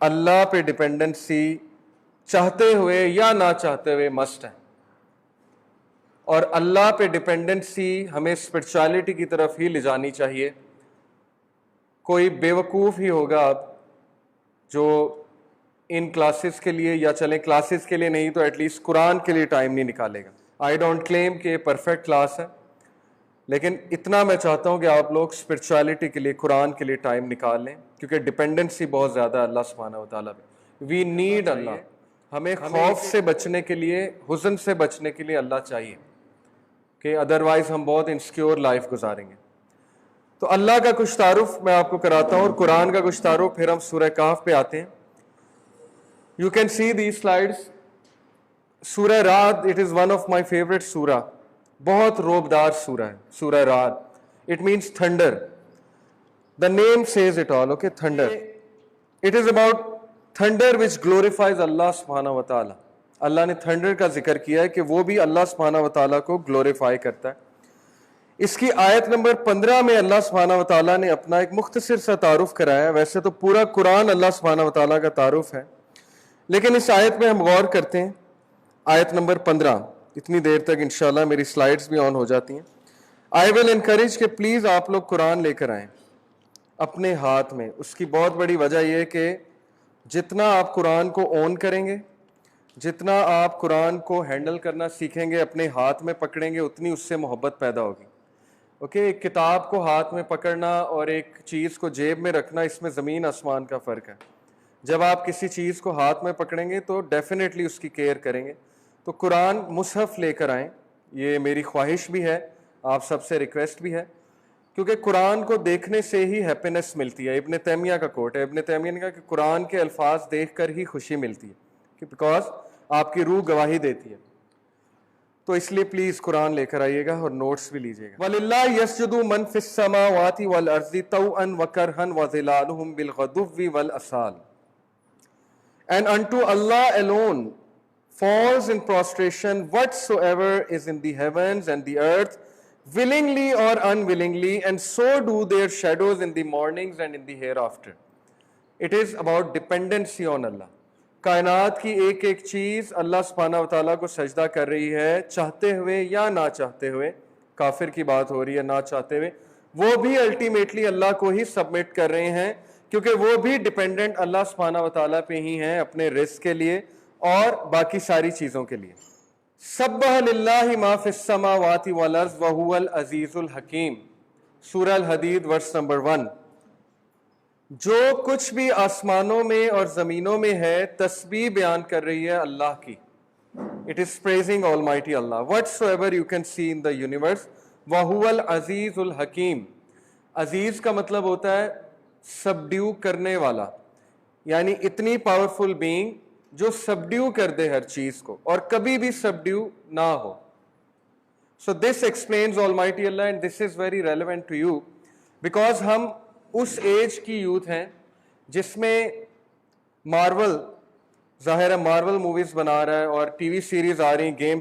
اللہ پہ ڈپینڈنسی چاہتے ہوئے یا نہ چاہتے ہوئے مسٹ ہے، اور اللہ پہ ڈپینڈنسی ہمیں اسپرچولیٹی کی طرف ہی لے جانی چاہیے۔ کوئی بیوقوف ہی ہوگا اب جو ان کلاسز کے لیے، یا چلیں کلاسز کے لیے نہیں تو ایٹ لیسٹ قرآن کے لیے ٹائم نہیں نکالے گا۔ آئی ڈونٹ کلیم کہ یہ پرفیکٹ کلاس ہے، لیکن اتنا میں چاہتا ہوں کہ آپ لوگ اسپرچولیٹی کے لیے، قرآن کے لیے ٹائم نکال لیں، کیونکہ ڈپینڈنسی بہت زیادہ ہے اللہ سبحانہ و تعالیٰ پہ۔ وی نیڈ اللہ، ہمیں خوف سے بچنے کے لیے، حزن سے بچنے کے لیے اللہ چاہیے، کہ ادروائز ہم بہت انسیکیور لائف گزاریں گے۔ تو اللہ کا کچھ تعارف میں آپ کو کراتا ہوں، اور قرآن کا کچھ تعارف، پھر ہم سورہ کہف پہ آتے ہیں۔ You can see these slides. سورہ رعد، it is one of my favourite سورہ، بہت روبدار سورہ ہے سورہ رعد۔ It means thunder, the name says it all, okay, thunder. It is about thunder which glorifies اللہ سبحانہ و تعالیٰ۔ اللہ نے تھنڈر کا ذکر کیا ہے کہ وہ بھی اللہ سبحانہ و تعالیٰ کو گلوریفائی کرتا ہے۔ اس کی آیت نمبر 15 میں اللہ سبحانہ و تعالیٰ نے اپنا ایک مختصر سا تعارف کرایا ہے۔ ویسے تو پورا قرآن اللہ سبحانہ و تعالیٰ کا تعارف ہے، لیکن اس آیت میں ہم غور کرتے ہیں۔ آیت نمبر 15، اتنی دیر تک انشاءاللہ میری سلائیڈز بھی آن ہو جاتی ہیں۔ آئی ول انکریج کہ پلیز آپ لوگ قرآن لے کر آئیں اپنے ہاتھ میں۔ اس کی بہت بڑی وجہ یہ ہے کہ جتنا آپ قرآن کو اون کریں گے، جتنا آپ قرآن کو ہینڈل کرنا سیکھیں گے، اپنے ہاتھ میں پکڑیں گے، اتنی اس سے محبت پیدا ہوگی۔ اوکے، ایک کتاب کو ہاتھ میں پکڑنا اور ایک چیز کو جیب میں رکھنا، اس میں زمین آسمان کا فرق ہے۔ جب آپ کسی چیز کو ہاتھ میں پکڑیں گے تو ڈیفینیٹلی اس کی کیئر کریں گے۔ تو قرآن مصحف لے کر آئیں، یہ میری خواہش بھی ہے، آپ سب سے ریکویسٹ بھی ہے، کیونکہ قرآن کو دیکھنے سے ہی ہیپینس ملتی ہے۔ ابن تیمیہ کا کوٹ ہے، ابن تیمیہ نے کہا کہ قرآن کے الفاظ دیکھ کر ہی خوشی ملتی ہے، بیکاز آپ کی روح گواہی دیتی ہے۔ تو اس لیے پلیز قرآن لے کر آئیے گا اور نوٹس بھی لیجیے گا۔ وَلِلَّهِ يَسْجُدُ مَن فِي السَّمَاوَاتِ وَالْأَرْضِ طَوْعًا وَكَرْهًا وَظِلَالُهُم بِالْغُدُوِّ وَالْآصَالِ۔ And unto Allah alone falls in prostration whatsoever is in the heavens and the earth, willingly or unwillingly, and so do their shadows in the mornings and in the hereafter. It is about dependency on Allah. کائنات کی ایک ایک چیز اللہ سبحانہ و تعالیٰ کو سجدہ کر رہی ہے، چاہتے ہوئے یا نہ چاہتے ہوئے۔ کافر کی بات ہو رہی ہے، نہ چاہتے ہوئے، وہ بھی الٹیمیٹلی اللہ کو ہی سبمٹ کر رہے ہیں، کیونکہ وہ بھی ڈیپینڈنٹ اللہ سبحانہ و تعالیٰ پہ ہی ہیں اپنے رزق کے لیے اور باقی ساری چیزوں کے لیے۔ سبح للہ ما فی السماوات والارض وہو العزیز الحکیم، سورہ الحدید ورس نمبر 1۔ جو کچھ بھی آسمانوں میں اور زمینوں میں ہے تسبیح بیان کر رہی ہے اللہ کی۔ It is praising Almighty Allah. Whatsoever you can see in the universe, وَهُوَ الْعَزِيزُ الْحَكِيمُ۔ عزیز کا مطلب ہوتا ہے سبڈیو کرنے والا، یعنی اتنی پاورفل بینگ جو سبڈیو کر دے ہر چیز کو اور کبھی بھی سبڈیو نہ ہو۔ So this explains Almighty Allah, and this is very relevant to you because ہم اس ایج کی یوتھ ہیں جس میں مارول، ظاہر ہے مارول موویز بنا رہا ہے اور ٹی وی سیریز آ رہی ہیں، گیم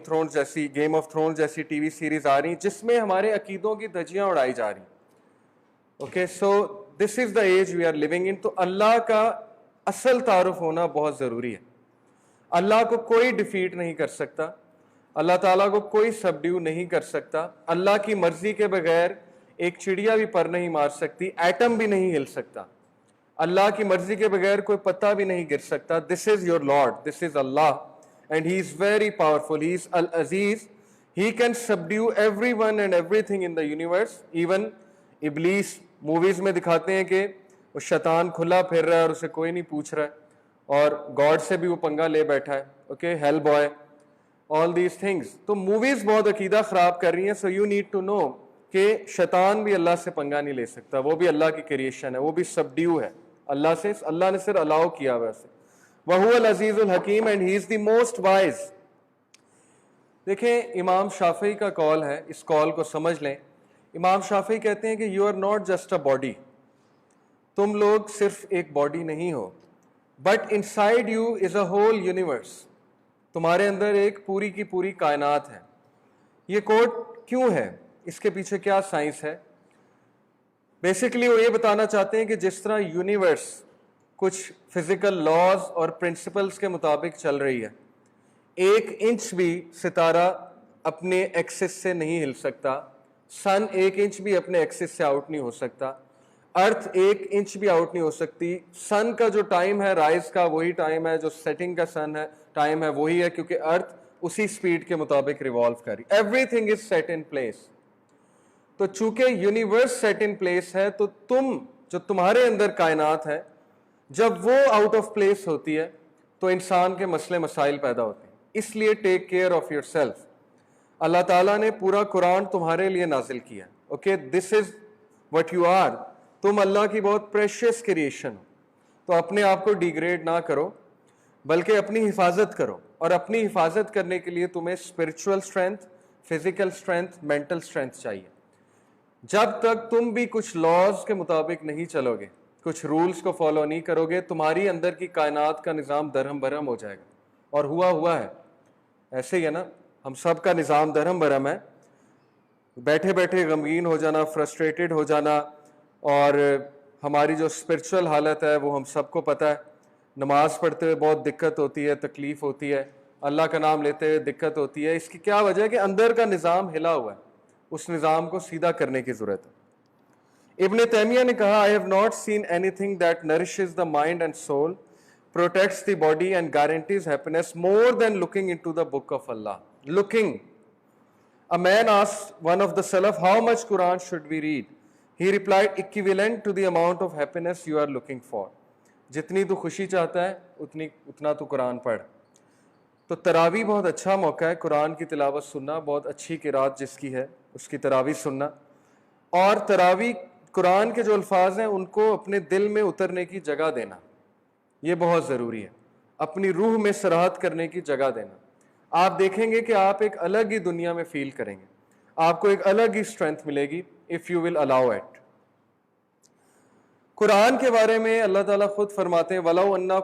آف تھرونز جیسی ٹی وی سیریز آ رہی ہیں جس میں ہمارے عقیدوں کی دھجیاں اڑائی جا رہی ہیں۔ Okay, so this is the age we are living in. تو اللہ کا اصل تعارف ہونا بہت ضروری ہے۔ اللہ کو کوئی ڈیفیٹ نہیں کر سکتا، اللہ تعالیٰ کو کوئی سبڈیو نہیں کر سکتا۔ اللہ کی مرضی کے بغیر ایک چڑیا بھی پر نہیں مار سکتی، ایٹم بھی نہیں ہل سکتا۔ اللہ کی مرضی کے بغیر کوئی پتا بھی نہیں گر سکتا۔ This is your lord, this is اللہ، and he is very powerful, he is العزیز، he can subdue everyone and everything in the universe. Even ابلیس موویز میں دکھاتے ہیں کہ وہ شیطان کھلا پھر رہا ہے اور اسے کوئی نہیں پوچھ رہا ہے، اور گاڈ سے بھی وہ پنگا لے بیٹھا ہے۔ Okay, Hellboy, all these things. تو موویز بہت عقیدہ خراب کر رہی ہیں۔ So you need to know کہ شیطان بھی اللہ سے پنگا نہیں لے سکتا، وہ بھی اللہ کی کریشن ہے، وہ بھی سبڈیو ہے اللہ سے، اللہ نے صرف الاؤ کیا ہوا ہے۔ وَهُوَ الْعَزِيزُ الْحَكِيمُ and he is the most wise۔ دیکھیں امام شافعی کا قول ہے، اس قول کو سمجھ لیں۔ امام شافعی کہتے ہیں کہ you are not just a body, تم لوگ صرف ایک باڈی نہیں ہو، but inside you is a whole universe, تمہارے اندر ایک پوری کی پوری کائنات ہے۔ یہ کوٹ کیوں ہے، اس کے پیچھے کیا سائنس ہے؟ بیسیکلی وہ یہ بتانا چاہتے ہیں کہ جس طرح یونیورس کچھ فزیکل لاز اور پرنسپلز کے مطابق چل رہی ہے. 1 انچ بھی ستارہ اپنے ایکسس سے نہیں ہل سکتا, سن 1 انچ بھی اپنے ایکسس سے آؤٹ نہیں ہو سکتا, ارتھ 1 انچ بھی آؤٹ نہیں ہو سکتی. سن کا جو ٹائم ہے رائز کا وہی ٹائم ہے, جو سیٹنگ کا سن ہے ٹائم ہے وہی ہے, کیونکہ ارتھ اسی سپیڈ کے مطابق ریوالو کر رہی. Everything is set in place. تو چونکہ یونیورس سیٹ ان پلیس ہے تو جو تمہارے اندر کائنات ہے جب وہ آؤٹ آف پلیس ہوتی ہے تو انسان کے مسئلے مسائل پیدا ہوتے ہیں. اس لیے take care of your yourself تعالیٰ نے پورا قرآن تمہارے لیے نازل کیا. Okay, this is what you are. تم اللہ کی بہت پریشیس کریشن ہو, تو اپنے آپ کو ڈیگریڈ نہ کرو بلکہ اپنی حفاظت کرو. اور اپنی حفاظت کرنے کے لیے تمہیں spiritual strength, physical strength, mental strength چاہیے. جب تک تم بھی کچھ لاز کے مطابق نہیں چلو گے, کچھ رولز کو فالو نہیں کرو گے, تمہاری اندر کی کائنات کا نظام درہم برہم ہو جائے گا. اور ہوا ہے ایسے ہی ہے نا, ہم سب کا نظام درہم برہم ہے. بیٹھے بیٹھے غمگین ہو جانا, فرسٹریٹڈ ہو جانا, اور ہماری جو اسپرچول حالت ہے وہ ہم سب کو پتہ ہے. نماز پڑھتے ہوئے بہت دقت ہوتی ہے, تکلیف ہوتی ہے, اللہ کا نام لیتے ہوئے دقت ہوتی ہے. اس کی کیا وجہ ہے کہ اندر کا نظام ہلا ہوا ہے, اس نظام کو سیدھا کرنے کی ضرورت ہے. ابن تیمیہ نے کہا, I have not seen anything that nourishes the mind and soul, protects the body and guarantees happiness more than looking into the book of Allah. Looking. A man asked one of the Salaf, how much Quran should we read? He replied, equivalent to the amount of happiness you are looking for. جتنی تو خوشی چاہتا ہے اتنا تو قرآن پڑھ. تو تراویح بہت اچھا موقع ہے قرآن کی تلاوت سننا, بہت اچھی قرات جس کی ہے اس کی تراویح سننا. اور تراویح قرآن کے جو الفاظ ہیں ان کو اپنے دل میں اترنے کی جگہ دینا, یہ بہت ضروری ہے. اپنی روح میں سراحت کرنے کی جگہ دینا. آپ دیکھیں گے کہ آپ ایک الگ ہی دنیا میں فیل کریں گے, آپ کو ایک الگ ہی اسٹرینتھ ملے گی if you will allow it. قرآن کے بارے میں اللہ تعالیٰ خود فرماتے ہیں, وَلَوْ أَنَّا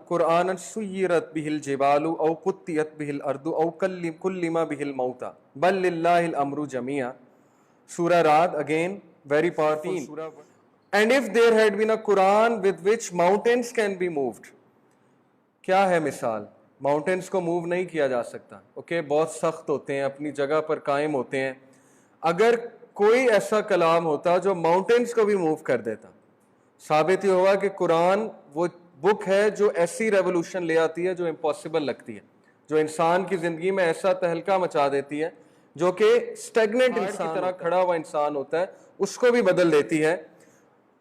قُرْآنًا سُيِّرَتْ بِهِ الْجِبَالُ أَوْ قُطِّعَتْ بِهِ الْأَرْضُ أَوْ كُلِّمَ بِهِ الْمَوْتَى بَلْ لِلَّهِ الْأَمْرُ جَمِيعًا. Surah Ra'd, again very powerful surah. And if there had been a Quran with which mountains can be moved. کیا ہے مثال, ماؤنٹینس کو موو نہیں کیا جا سکتا, اوکے, بہت سخت ہوتے ہیں, اپنی جگہ پر قائم ہوتے ہیں. اگر کوئی ایسا کلام ہوتا جو ماؤنٹینس کو بھی موو کر دیتا, ثابت یہ ہوا کہ قرآن وہ بک ہے جو ایسی ریولوشن لے آتی ہے جو امپاسبل لگتی ہے, جو انسان کی زندگی میں ایسا تہلکہ مچا دیتی ہے, جو کہ اسٹیگننٹ انسان کی طرح کھڑا ہوا انسان ہوتا ہے اس کو بھی بدل دیتی ہے.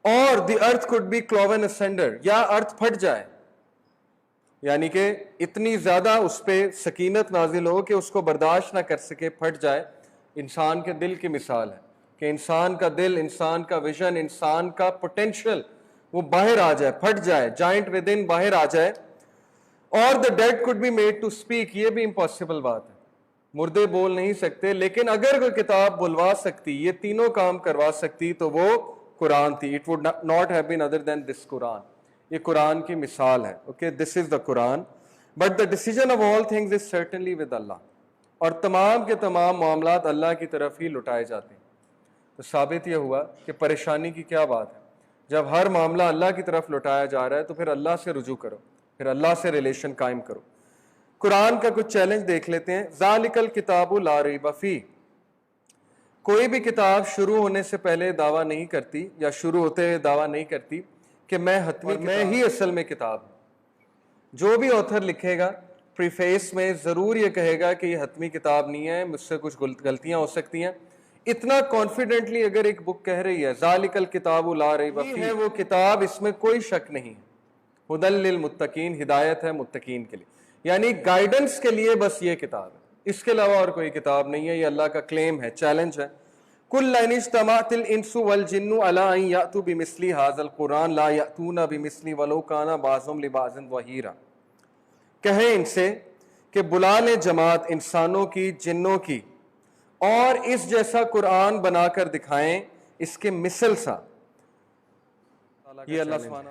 اور دی ارتھ could be cloven asunder, یا ارتھ پھٹ جائے, یعنی کہ اتنی زیادہ اس پہ سکینت نازل ہو کہ اس کو برداشت نہ کر سکے, پھٹ جائے. انسان کے دل کی مثال ہے کہ انسان کا دل, انسان کا ویژن, انسان کا پوٹینشیل وہ باہر آ جائے, پھٹ جائے, جائنٹ ود ان باہر آ جائے. اور the dead could be made to speak, یہ بھی امپاسبل بات ہے, مردے بول نہیں سکتے, لیکن اگر کوئی کتاب بلوا سکتی, یہ تینوں کام کروا سکتی تو وہ قرآن تھی. It would not have been other than this Quran. یہ قرآن کی مثال ہے. Okay, this is the Quran. But the decision of all things is certainly with Allah. اور تمام کے تمام معاملات اللہ کی طرف ہی لٹائے جاتے ہیں. تو ثابت یہ ہوا کہ پریشانی کی کیا بات ہے. جب ہر معاملہ اللہ کی طرف لٹایا جا رہا ہے تو پھر اللہ سے رجوع کرو, پھر اللہ سے ریلیشن قائم کرو. قرآن کا کچھ چیلنج دیکھ لیتے ہیں. ذالک الکتاب لا ریب فیہ. کوئی بھی کتاب شروع ہونے سے پہلے دعویٰ نہیں کرتی, یا شروع ہوتے ہوئے دعویٰ نہیں کرتی کہ میں حتمی, میں ہی اصل میں کتاب ہوں. جو بھی آتھر لکھے گا پریفیس میں ضرور یہ کہے گا کہ یہ حتمی کتاب نہیں ہے, مجھ سے کچھ غلطیاں ہو سکتی ہیں. اتنا کانفیڈنٹلی اگر ایک بک کہہ رہی ہے ذالک الکتاب لا ریب فیہ, ہے وہ کتاب, اس میں کوئی شک نہیں ہے. ھدی للمتقین, ہدایت ہے متقین کے لیے, یعنی گائیڈنس کے لیے بس یہ کتاب ہے, اس کے علاوہ اور کوئی کتاب نہیں ہے. یہ اللہ کا کلیم ہے, چیلنج ہے. کل ان اجتمعت الانس والجن علی ان یاتوا بمثل ھذا القرآن لا یاتون بمثلہ ولو کان بعضهم لبعض ظہیرا. کہیں ان سے کہ بلا لیں جماعت انسانوں کی, جنوں کی, اور اس جیسا قرآن بنا کر دکھائیں اس کے مثل سا. یہ اللہ سبحانہ.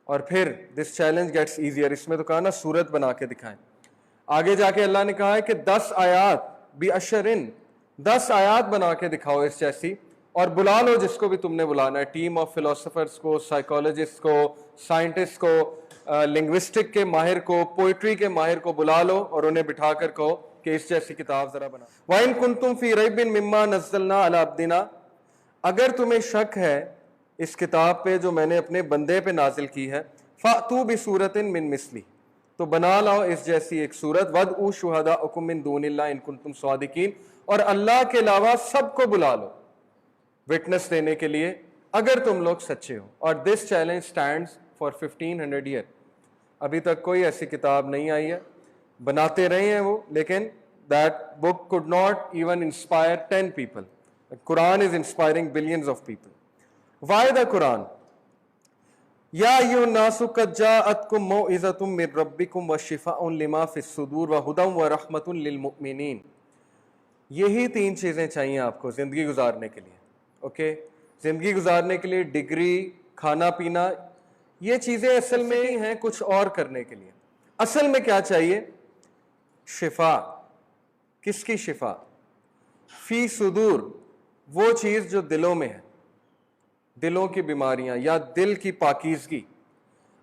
اور پھر دس چیلنج گیٹس ایزیئر, اس میں تو کہا نا صورت بنا کے دکھائیں. آگے جا کے اللہ نے کہا ہے کہ 10 آیات بِعَشْرٍ, 10 آیات بنا کے دکھاؤ اس جیسی. اور بلا لو جس کو بھی تم نے بلانا ہے, ٹیم آف فلاسفرز کو, سائیکالوجسٹ کو, سائنٹسٹ کو, لنگوسٹک کے ماہر کو, پوئٹری کے ماہر کو بلا لو اور انہیں بٹھا کر کہو کہ اس جیسی کتاب ذرا بنا. وَإِن كُنتُمْ فِي رَيْبٍ مِّمَّا نَزَّلْنَا عَلَىٰ عَبْدِنَا, اگر تمہیں شک ہے اس کتاب پہ جو میں نے اپنے بندے پہ نازل کی ہے, فَأْتُوا بِسُورَةٍ مِّن مِّثْلِهِ, تو بنا لاؤ اس جیسی ایک صورت, وَادْعُوا شُهَدَاءَكُم مِّن دُونِ اللَّهِ إِن كُنتُمْ صَادِقِينَ, اور اللہ کے علاوہ سب کو بلا لو وٹنس دینے کے لیے اگر تم لوگ سچے ہو. اور this challenge stands for 1500 year. ابھی تک کوئی ایسی کتاب نہیں آئی ہے, بناتے رہے ہیں وہ, لیکن that book could not even inspire 10 people. The Quran is inspiring billions of people. Why the Quran? Ya ayyuhan nasu qad ja'atkum maw'izatun min rabbikum wa shifaa'un lima fis sudur wa hudan wa rahmatun lil mu'minin. یہی 3 چیزیں چاہیے آپ کو زندگی گزارنے کے لیے. Okay, زندگی گزارنے کے لیے ڈگری, کھانا پینا, یہ چیزیں اصل میں ہی ہیں کچھ اور کرنے کے لیے. اصل میں کیا چاہیے؟ شفا. کس کی شفا؟ فی صدور, وہ چیز جو دلوں میں ہے, دلوں کی بیماریاں یا دل کی پاکیزگی.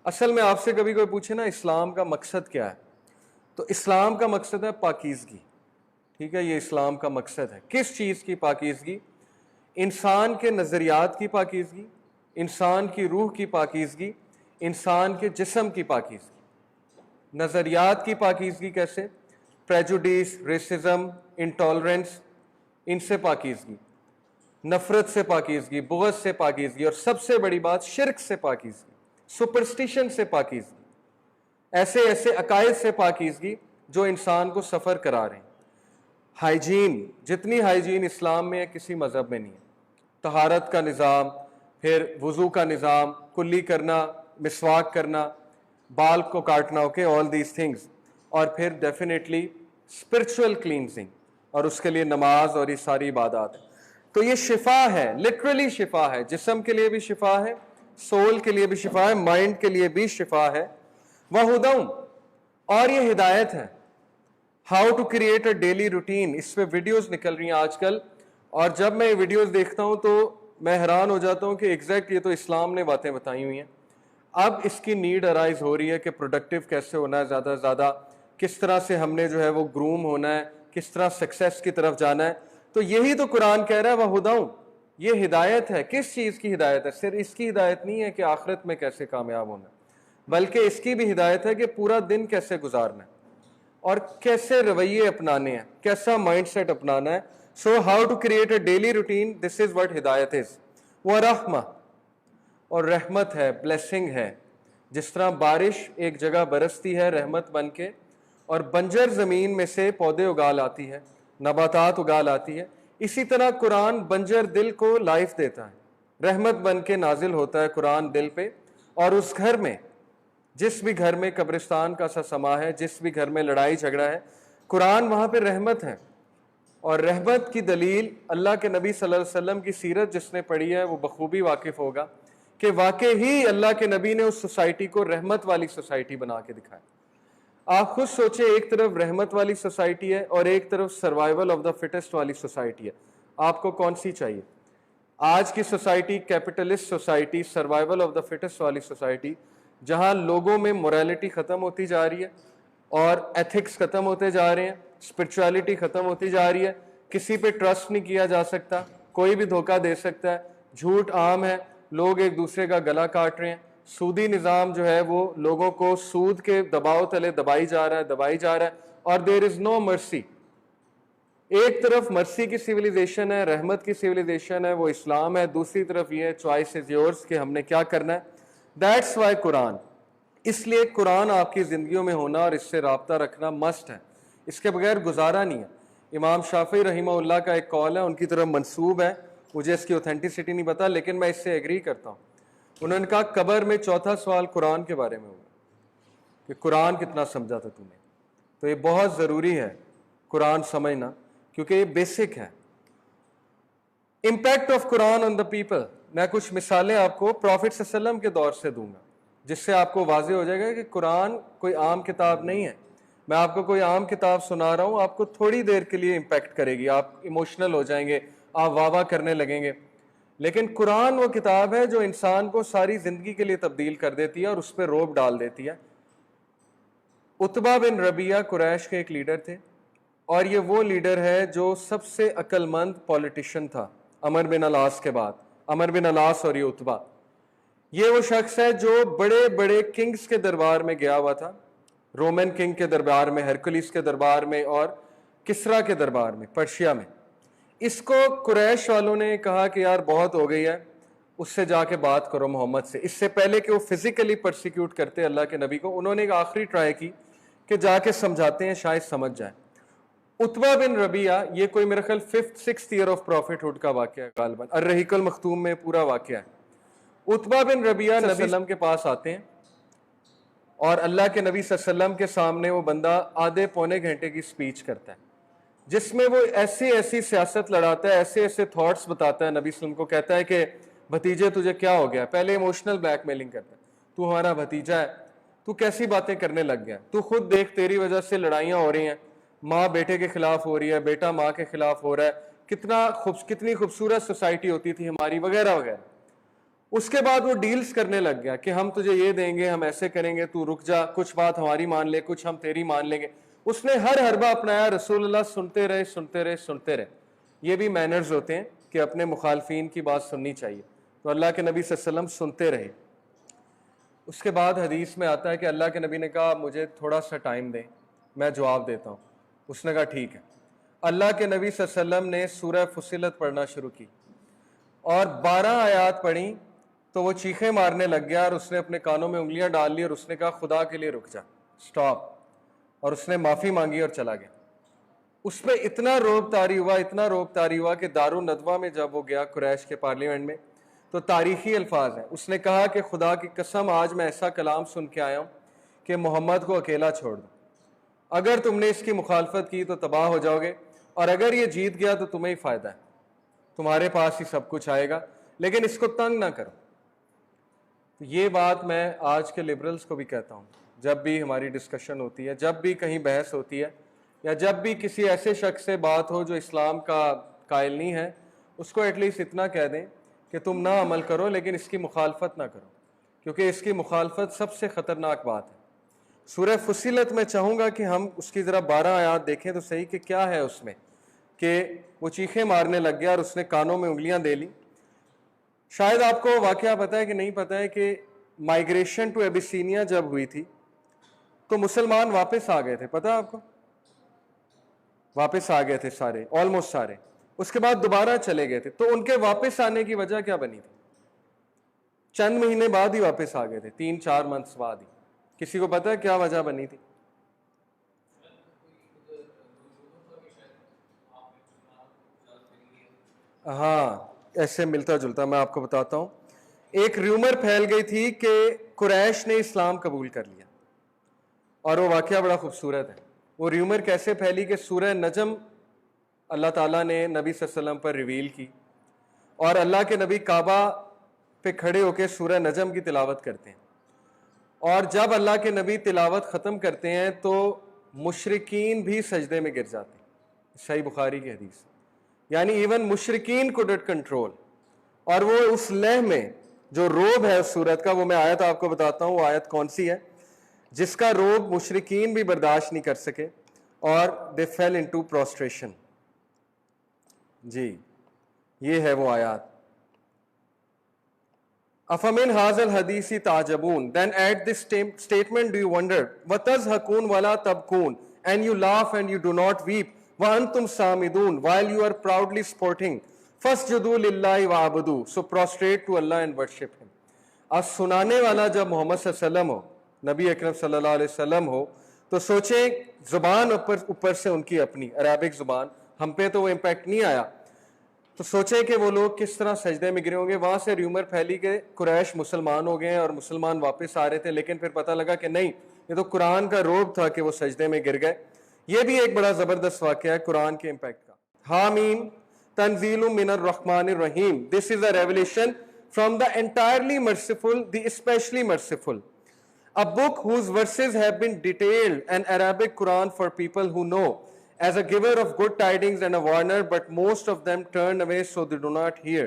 اصل میں آپ سے کبھی کوئی پوچھے نا اسلام کا مقصد کیا ہے, تو اسلام کا مقصد ہے پاکیزگی. ٹھیک ہے, یہ اسلام کا مقصد ہے. کس چیز کی پاکیزگی؟ انسان کے نظریات کی پاکیزگی, انسان کی روح کی پاکیزگی, انسان کے جسم کی پاکیزگی. نظریات کی پاکیزگی کیسے؟ پریجوڈیس, ریسزم, انٹالرنس, ان سے پاکیزگی. نفرت سے پاکیزگی, بغض سے پاکیزگی, اور سب سے بڑی بات شرک سے پاکیزگی, سپرسٹیشن سے پاکیزگی, ایسے ایسے عقائد سے پاکیزگی جو انسان کو سفر کرا رہے ہیں. ہائیجین, جتنی ہائیجین اسلام میں ہے کسی مذہب میں نہیں ہے. طہارت کا نظام, پھر وضو کا نظام, کلی کرنا, مسواک کرنا, بال کو کاٹنا, اوکے, آل دیز تھنگز. اور پھر ڈیفینیٹلی اسپرچول کلینزنگ, اور اس کے لیے نماز اور یہ ساری عبادات. تو یہ شفا ہے, لٹرلی شفا ہے. جسم کے لیے بھی شفا ہے, سول کے لیے بھی شفا ہے, مائنڈ کے لیے بھی شفا ہے. وَہُدًى, اور یہ ہدایت ہے. How to create a daily routine, اس پہ ویڈیوز نکل رہی ہیں آج کل, اور جب میں یہ ویڈیوز دیکھتا ہوں تو میں حیران ہو جاتا ہوں کہ ایگزیکٹ یہ تو اسلام نے باتیں بتائی ہوئی ہیں. اب اس کی نیڈ ارائز ہو رہی ہے کہ پروڈکٹیو کیسے ہونا ہے زیادہ سے زیادہ, کس طرح سے ہم نے جو ہے وہ گروم ہونا ہے, کس طرح سکسیس کی طرف جانا ہے. تو یہی تو قرآن کہہ رہا ہے وَہُدًى, یہ ہدایت ہے. کس چیز کی ہدایت ہے؟ صرف اس کی ہدایت نہیں ہے کہ آخرت میں کیسے کامیاب ہونا ہے, بلکہ اس کی بھی ہدایت ہے کہ پورا دن کیسے گزارنا ہے اور کیسے رویے اپنانے ہیں, کیسا مائنڈ سیٹ اپنانا ہے. So how to create a daily routine, this is what ہدایت از. وَرَحْمَةٌ, اور رحمت ہے, بلیسنگ ہے. جس طرح بارش ایک جگہ برستی ہے رحمت بن کے, اور بنجر زمین میں سے پودے اگا لاتی ہے, نباتات اگا لاتی ہے, اسی طرح قرآن بنجر دل کو لائف دیتا ہے, رحمت بن کے نازل ہوتا ہے قرآن دل پہ. اور اس گھر میں, جس بھی گھر میں قبرستان کا سا سما ہے, جس بھی گھر میں لڑائی جھگڑا ہے, قرآن وہاں پہ رحمت ہے. اور رحمت کی دلیل اللہ کے نبی صلی اللہ علیہ وسلم کی سیرت جس نے پڑھی ہے وہ بخوبی واقف ہوگا کہ واقع ہی اللہ کے نبی نے اس سوسائٹی کو رحمت والی سوسائٹی بنا کے دکھایا. آپ خود سوچیں, ایک طرف رحمت والی سوسائٹی ہے اور ایک طرف سروائیول آف دا فٹسٹ والی سوسائٹی ہے. آپ کو کون سی چاہیے؟ آج کی society capitalist society, survival of the fittest والی سوسائٹی, جہاں لوگوں میں موریلٹی ختم ہوتی جا رہی ہے اور ایتھکس ختم ہوتے جا رہے ہیں, اسپرچویلٹی ختم ہوتی جا رہی ہے, کسی پہ ٹرسٹ نہیں کیا جا سکتا, کوئی بھی دھوکہ دے سکتا ہے, جھوٹ عام ہے, لوگ ایک دوسرے کا گلا کاٹ رہے ہیں, سودی نظام جو ہے وہ لوگوں کو سود کے دباؤ تلے دبائی جا رہا ہے, اور دیر از نو مرسی. ایک طرف مرسی کی سیویلائزیشن ہے, رحمت کی سیویلائزیشن ہے, وہ اسلام ہے, دوسری طرف یہ ہے چوائس از یورز کہ ہم نے کیا کرنا ہے. دیٹس وائی قرآن, اس لیے قرآن آپ کی زندگیوں میں ہونا اور اس سے رابطہ رکھنا مسٹ ہے, اس کے بغیر گزارا نہیں ہے. امام شافعی رحمہ اللہ کا ایک قول ہے, ان کی طرف منسوب ہے, مجھے اس کی اوتھینٹسٹی نہیں پتا, لیکن میں اس سے ایگری کرتا ہوں. انہوں نے کہا قبر میں چوتھا سوال قرآن کے بارے میں ہوگا کہ قرآن کتنا سمجھا تھا تم نے. تو یہ بہت ضروری ہے قرآن سمجھنا, کیونکہ یہ بیسک ہے. Impact of Quran on the people, میں کچھ مثالیں آپ کو پروفٹ صلی اللہ علیہ وسلم کے دور سے دوں گا جس سے آپ کو واضح ہو جائے گا کہ قرآن کوئی عام کتاب نہیں ہے. میں آپ کو کوئی عام کتاب سنا رہا ہوں, آپ کو تھوڑی دیر کے لیے امپیکٹ کرے گی, آپ ایموشنل ہو جائیں گے, آپ واہ واہ کرنے لگیں گے. لیکن قرآن وہ کتاب ہے جو انسان کو ساری زندگی کے لیے تبدیل کر دیتی ہے اور اس پہ روب ڈال دیتی ہے۔ عتبہ بن ربیعہ قریش کے ایک لیڈر تھے، اور یہ وہ لیڈر ہے جو سب سے عقل مند پولیٹیشین تھا عمر بن العاص کے بعد۔ عمر بن العاص اور یہ عتبہ، یہ وہ شخص ہے جو بڑے بڑے کنگز کے دربار میں گیا ہوا تھا، رومن کنگ کے دربار میں، ہرکلیس کے دربار میں، اور کسرا کے دربار میں پرشیا میں۔ اس کو قریش والوں نے کہا کہ یار بہت ہو گئی ہے، اس سے جا کے بات کرو محمد سے۔ اس سے پہلے کہ وہ فزیکلی پرسیکیوٹ کرتے اللہ کے نبی کو، انہوں نے ایک آخری ٹرائی کی کہ جا کے سمجھاتے ہیں، شاید سمجھ جائیں۔ عتبہ بن ربیعہ، یہ کوئی میرے خیال 5th 6th year of profit hood کا واقعہ ہے، غالباً الرحیق المختوم میں پورا واقعہ ہے۔ عتبہ بن ربیعہ نبی صلی اللہ علیہ وسلم کے پاس آتے ہیں، اور اللہ کے نبی صلی اللہ علیہ وسلم کے سامنے وہ بندہ آدھے پونے گھنٹے کی سپیچ کرتا ہے، جس میں وہ ایسی سیاست لڑاتا ہے، ایسے تھاٹس بتاتا ہے نبی صلی اللہ علیہ وسلم کو، کہتا ہے کہ بھتیجے تجھے کیا ہو گیا؟ پہلے ایموشنل بلیک میلنگ کرتا ہے، تو ہمارا بھتیجا ہے، تو کیسی باتیں کرنے لگ گیا؟ تو خود دیکھ تیری وجہ سے لڑائیاں ہو رہی ہیں، ماں بیٹے کے خلاف ہو رہی ہے، بیٹا ماں کے خلاف ہو رہا ہے، کتنی خوبصورت سوسائٹی ہوتی تھی ہماری، وغیرہ وغیرہ۔ اس کے بعد وہ ڈیلز کرنے لگ گیا کہ ہم تجھے یہ دیں گے، ہم ایسے کریں گے، تو رک جا، کچھ بات ہماری مان لے، کچھ ہم تیری مان لیں گے۔ اس نے ہر حربہ اپنایا، رسول اللہ سنتے رہے۔ یہ بھی مینرز ہوتے ہیں کہ اپنے مخالفین کی بات سننی چاہیے، تو اللہ کے نبی صلی اللہ علیہ وسلم سنتے رہے۔ اس کے بعد حدیث میں آتا ہے کہ اللہ کے نبی نے کہا مجھے تھوڑا سا ٹائم دیں، میں جواب دیتا ہوں۔ اس نے کہا ٹھیک ہے۔ اللہ کے نبی صلی اللہ علیہ وسلم نے سورہ فصلت پڑھنا شروع کی، اور 12 آیات پڑھی تو وہ چیخیں مارنے لگ گیا، اور اس نے اپنے کانوں میں انگلیاں ڈال لی، اور اس نے کہا خدا کے لیے رک جا، سٹاپ، اور اس نے معافی مانگی اور چلا گیا۔ اس پہ اتنا روب طاری ہوا کہ دارالندوہ میں جب وہ گیا قریش کے پارلیمنٹ میں، تو تاریخی الفاظ ہیں، اس نے کہا کہ خدا کی قسم آج میں ایسا کلام سن کے آیا ہوں کہ محمد کو اکیلا چھوڑ دو، اگر تم نے اس کی مخالفت کی تو تباہ ہو جاؤ گے، اور اگر یہ جیت گیا تو تمہیں ہی فائدہ ہے، تمہارے پاس ہی سب کچھ آئے گا، لیکن اس کو تنگ نہ کرو۔ یہ بات میں آج کے لبرلز کو بھی کہتا ہوں، جب بھی ہماری ڈسکشن ہوتی ہے، جب بھی کہیں بحث ہوتی ہے، یا جب بھی کسی ایسے شخص سے بات ہو جو اسلام کا قائل نہیں ہے، اس کو ایٹ لیسٹ اتنا کہہ دیں کہ تم نہ عمل کرو لیکن اس کی مخالفت نہ کرو، کیونکہ اس کی مخالفت سب سے خطرناک بات ہے۔ سورہ فصلت میں چاہوں گا کہ ہم اس کی ذرا 12 آیات دیکھیں تو صحیح کہ کیا ہے اس میں، کہ وہ چیخیں مارنے لگ گیا اور اس نے کانوں میں انگلیاں دے لی۔ شاید آپ کو واقعہ پتہ ہے کہ نہیں پتہ ہے کہ مائیگریشن ٹو ایبیسینیا جب ہوئی تھی تو مسلمان واپس آ گئے تھے، پتہ ہے آپ کو؟ واپس آ گئے تھے سارے، آلموسٹ سارے، اس کے بعد دوبارہ چلے گئے تھے۔ تو ان کے واپس آنے کی وجہ کیا بنی تھی؟ چند مہینے بعد ہی واپس آ گئے تھے، 3-4 منتھس بعد ہی۔ کسی کو پتہ ہے کیا وجہ بنی تھی؟ ہاں، ایسے ملتا جلتا، میں آپ کو بتاتا ہوں۔ ایک ریومر پھیل گئی تھی کہ قریش نے اسلام قبول کر لیا، اور وہ واقعہ بڑا خوبصورت ہے۔ وہ ریومر کیسے پھیلی کہ سورہ نجم اللہ تعالیٰ نے نبی صلی اللہ علیہ وسلم پر ریویل کی، اور اللہ کے نبی کعبہ پہ کھڑے ہو کے سورہ نجم کی تلاوت کرتے ہیں، اور جب اللہ کے نبی تلاوت ختم کرتے ہیں تو مشرکین بھی سجدے میں گر جاتے ہیں۔ صحیح بخاری کی حدیث، یعنی ایون مشرکین کو ڈٹ کنٹرول، اور وہ اس لہ میں جو روب ہے اس سورت کا، وہ میں آیت آپ کو بتاتا ہوں، وہ آیت کون سی ہے جس کا روب مشرکین بھی برداشت نہیں کر سکے، اور they fell into prostration۔ جی یہ ہے وہ آیات۔ أَفَمِنْ هَذَا الْحَدِيثِ تَعْجَبُونَ Then at this statement do you wonder وَتَضْحَكُونَ وَلَا تَبْكُونَ And you laugh and you do not weep وَأَنْتُمْ سَامِدُونَ While you are proudly sporting فَاسْجُدُوا لِلَّهِ وَعَبُدُوا So prostrate to Allah and worship Him۔ اب سنانے والا جب محمد صلی اللہ علیہ وسلم ہو، نبی اکرم صلی اللہ علیہ وسلم ہو، تو سوچیں زبان اوپر سے ان کی اپنی عربک زبان، ہم پہ تو وہ امپیکٹ نہیں آیا، تو سوچیں کہ وہ لوگ کس طرح سجدے میں گرے ہوں گے۔ وہاں سے ریومر پھیلی کہ قریش مسلمان ہو گئے اور مسلمان واپس آ رہے تھے، لیکن پھر پتہ لگا کہ نہیں، یہ تو قرآن کا روب تھا کہ وہ سجدے میں گر گئے۔ یہ بھی ایک بڑا زبردست واقعہ ہے قرآن کے امپیکٹ کا۔ حامیم تنزیل من الرحمن الرحیم This is a revelation from the entirely merciful, the especially merciful. A book whose verses have been detailed, an Arabic Quran for people who know, as a giver of good tidings and a warner, but most of them turn away so they do not hear.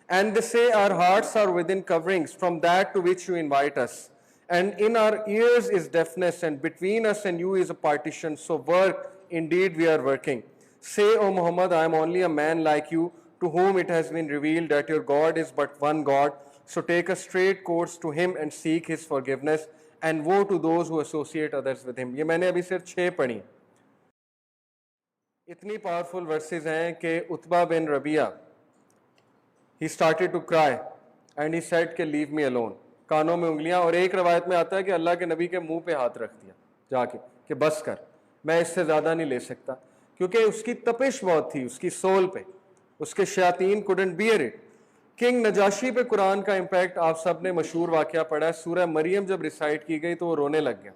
And they say our hearts are within coverings from that to which you invite us. And in our ears is deafness, and between us and you is a partition. So work, indeed we are working. Say, O Muhammad, I am only a man like you, to whom it has been revealed that your God is but one God. So take a straight course to him and seek his forgiveness, and woe to those who associate others with him. یہ میں نے ابھی صرف 6 پڑھی. اتنی powerful versus ہیں کہ عتبہ بن ربیعہ he started to cry and he said کہ leave me alone. کانوں میں انگلیاں, اور ایک روایت میں آتا ہے کہ اللہ کے نبی کے منہ پہ ہاتھ رکھ دیا جا کے کہ بس کر, میں اس سے زیادہ نہیں لے سکتا, کیونکہ اس کی تپش بہت تھی اس کی سول پہ, اس کے شیاطین couldn't bear it. King Najashi پہ قرآن کا امپیکٹ آپ سب نے مشہور واقعہ پڑھا ہے. سورہ مریم جب ریسائٹ کی گئی تو وہ رونے لگ گیا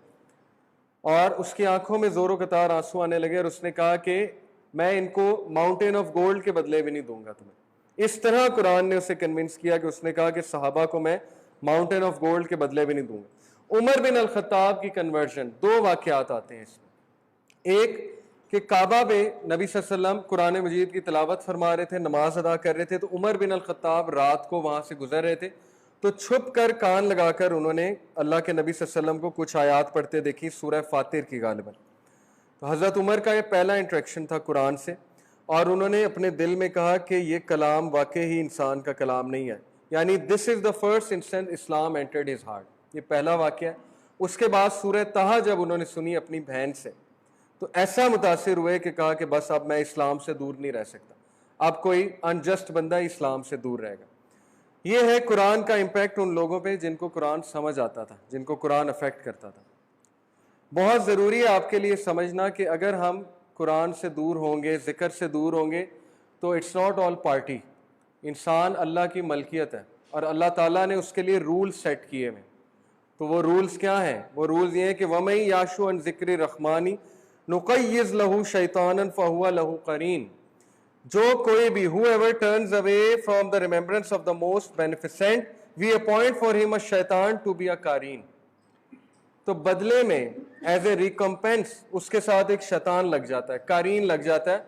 اور اس کی آنکھوں میں زور و قطار آنسو آنے لگے, اور اس نے کہا کہ میں ان کو ماؤنٹین آف گولڈ کے بدلے بھی نہیں دوں گا تمہیں. اس طرح قرآن نے اسے کنونس کیا کہ اس نے کہا کہ صحابہ کو میں ماؤنٹین آف گولڈ کے بدلے بھی نہیں دوں گا. عمر بن الخطاب کی کنورژن, 2 واقعات آتے ہیں اس میں. ایک کہ کعبہ میں نبی صلی اللہ علیہ وسلم قرآن مجید کی تلاوت فرما رہے تھے, نماز ادا کر رہے تھے, تو عمر بن الخطاب رات کو وہاں سے گزر رہے تھے, تو چھپ کر کان لگا کر انہوں نے اللہ کے نبی صلی اللہ علیہ وسلم کو کچھ آیات پڑھتے دیکھی, سورہ فاتر کی غالباً. تو حضرت عمر کا یہ پہلا انٹریکشن تھا قرآن سے, اور انہوں نے اپنے دل میں کہا کہ یہ کلام واقعی ہی انسان کا کلام نہیں ہے, یعنی this is the first instant اسلام انٹرڈ ہز ہارٹ. یہ پہلا واقعہ ہے. اس کے بعد سورہ طہ جب انہوں نے سنی اپنی بہن سے, تو ایسا متاثر ہوئے کہ کہا کہ بس اب میں اسلام سے دور نہیں رہ سکتا, اب کوئی انجسٹ بندہ اسلام سے دور رہے گا. یہ ہے قرآن کا امپیکٹ ان لوگوں پہ جن کو قرآن سمجھ آتا تھا, جن کو قرآن افیکٹ کرتا تھا. بہت ضروری ہے آپ کے لیے سمجھنا کہ اگر ہم قرآن سے دور ہوں گے, ذکر سے دور ہوں گے, تو اٹس ناٹ آل پارٹی. انسان اللہ کی ملکیت ہے اور اللہ تعالیٰ نے اس کے لیے رولز سیٹ کیے ہوئے. تو وہ رولز کیا ہیں؟ وہ رولز یہ ہیں کہ وَمَن يَعْشُ عَن ذِكْرِ الرَّحْمَنِ نُقَيِّضْ لَهُ شَيْطَانًا فَهُوَ لَهُ قَرِينٌ. جو کوئی بھی whoever turns away from the remembrance of the most beneficent, we appoint for him a shaitan to be a Qareen. تو بدلے میں ایز اے ریکمپینس اس کے ساتھ ایک شیطان لگ جاتا ہے, قرین لگ جاتا ہے,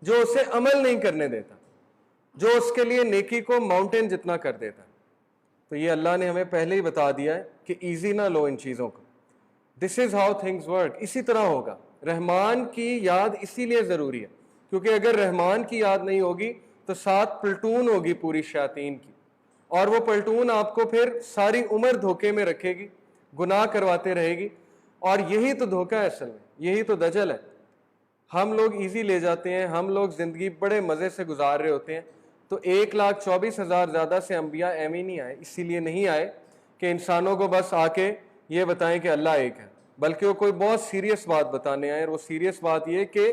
جو اسے عمل نہیں کرنے دیتا, جو اس کے لیے نیکی کو ماؤنٹین جتنا کر دیتا ہے. تو یہ اللہ نے ہمیں پہلے ہی بتا دیا ہے کہ ایزی نہ لو ان چیزوں کو. دس از ہاؤ تھنگز ورک. اسی طرح ہوگا. رحمان کی یاد اسی لیے ضروری ہے کیونکہ اگر رحمان کی یاد نہیں ہوگی تو ساتھ پلٹون ہوگی پوری شیاطین کی, اور وہ پلٹون آپ کو پھر ساری عمر دھوکے میں رکھے گی, گناہ کرواتے رہے گی. اور یہی تو دھوکہ ہے اصل میں, یہی تو دجل ہے. ہم لوگ ایزی لے جاتے ہیں, ہم لوگ زندگی بڑے مزے سے گزار رہے ہوتے ہیں. تو 1,24,000 زیادہ سے انبیاء ایویں نہیں آئے, اسی لیے نہیں آئے کہ انسانوں کو بس آ کے یہ بتائیں کہ اللہ ایک ہے, بلکہ وہ کوئی بہت سیریس بات بتانے آئے. اور وہ سیریس بات یہ کہ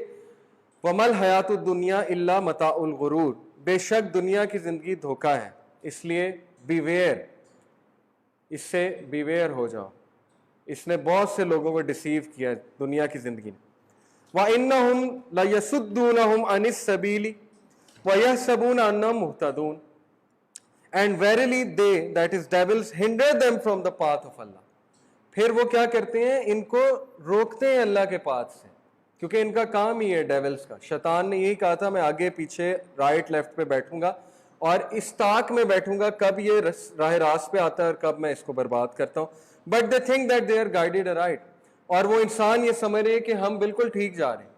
وَمَا الْحَيَاةُ الدُّنْيَا إِلَّا مَتَاعُ الْغُرُورِ, بے شک دنیا کی زندگی دھوکہ ہے, اس لیے بیویئر, اس سے بیویئر ہو جاؤ. اس نے بہت سے لوگوں کو ڈیسیو کیا دنیا کی زندگی نے. وَإِنَّهُمْ لَيَسُدُّونَهُمْ عَنِ السَّبِيلِ وَيَحْسَبُونَ أَنَّهُمْ مُهْتَدُونَ, and verily they, that is devils, hinder them from the path of Allah. پھر وہ کیا کرتے ہیں؟ ان کو روکتے ہیں اللہ کے پاتھ سے, کیونکہ ان کا کام ہی ہے ڈیولز کا. شیطان نے یہی کہا تھا میں آگے پیچھے رائٹ لیفٹ پہ بیٹھوں گا اور اس طاق میں بیٹھوں گا کب یہ راہ راست پہ آتا ہے اور کب میں اس کو برباد کرتا ہوں. But they think that they are guided right, اور وہ انسان یہ سمجھ رہے کہ ہم بالکل ٹھیک جا رہے ہیں.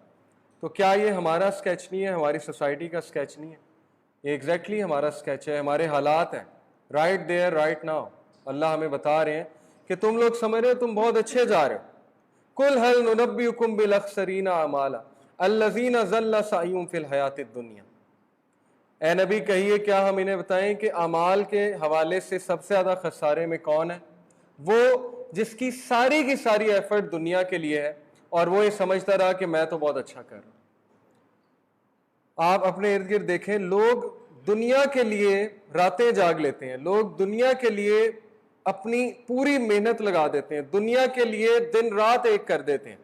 تو کیا یہ ہمارا اسکیچ نہیں ہے, ہماری سوسائٹی کا اسکیچ نہیں ہے؟ یہ ایگزیکٹلی ہمارا اسکیچ ہے, ہمارے حالات ہیں. رائٹ دیئر رائٹ ناؤ اللہ ہمیں بتا رہے ہیں کہ تم لوگ سمجھ رہے ہو تم بہت اچھے جا رہے ہو. قُلْ هَلْ نُنَبِّئُكُمْ بِالْأَخْسَرِينَ أَعْمَالًا الَّذِينَ ضَلَّ سَعْيُهُمْ فِي الْحَيَاةِ الدُّنْيَا. اے نبی کہیے کیا ہم انہیں بتائیں کہ اعمال کے حوالے سے سب سے زیادہ خسارے میں کون ہے؟ وہ جس کی ساری ایفرٹ دنیا کے لیے ہے اور وہ یہ سمجھتا رہا کہ میں تو بہت اچھا کر رہا ہوں. آپ اپنے ارد گرد دیکھیں, لوگ دنیا کے لیے راتیں جاگ لیتے ہیں, لوگ دنیا کے لیے اپنی پوری محنت لگا دیتے ہیں, دنیا کے لیے دن رات ایک کر دیتے ہیں.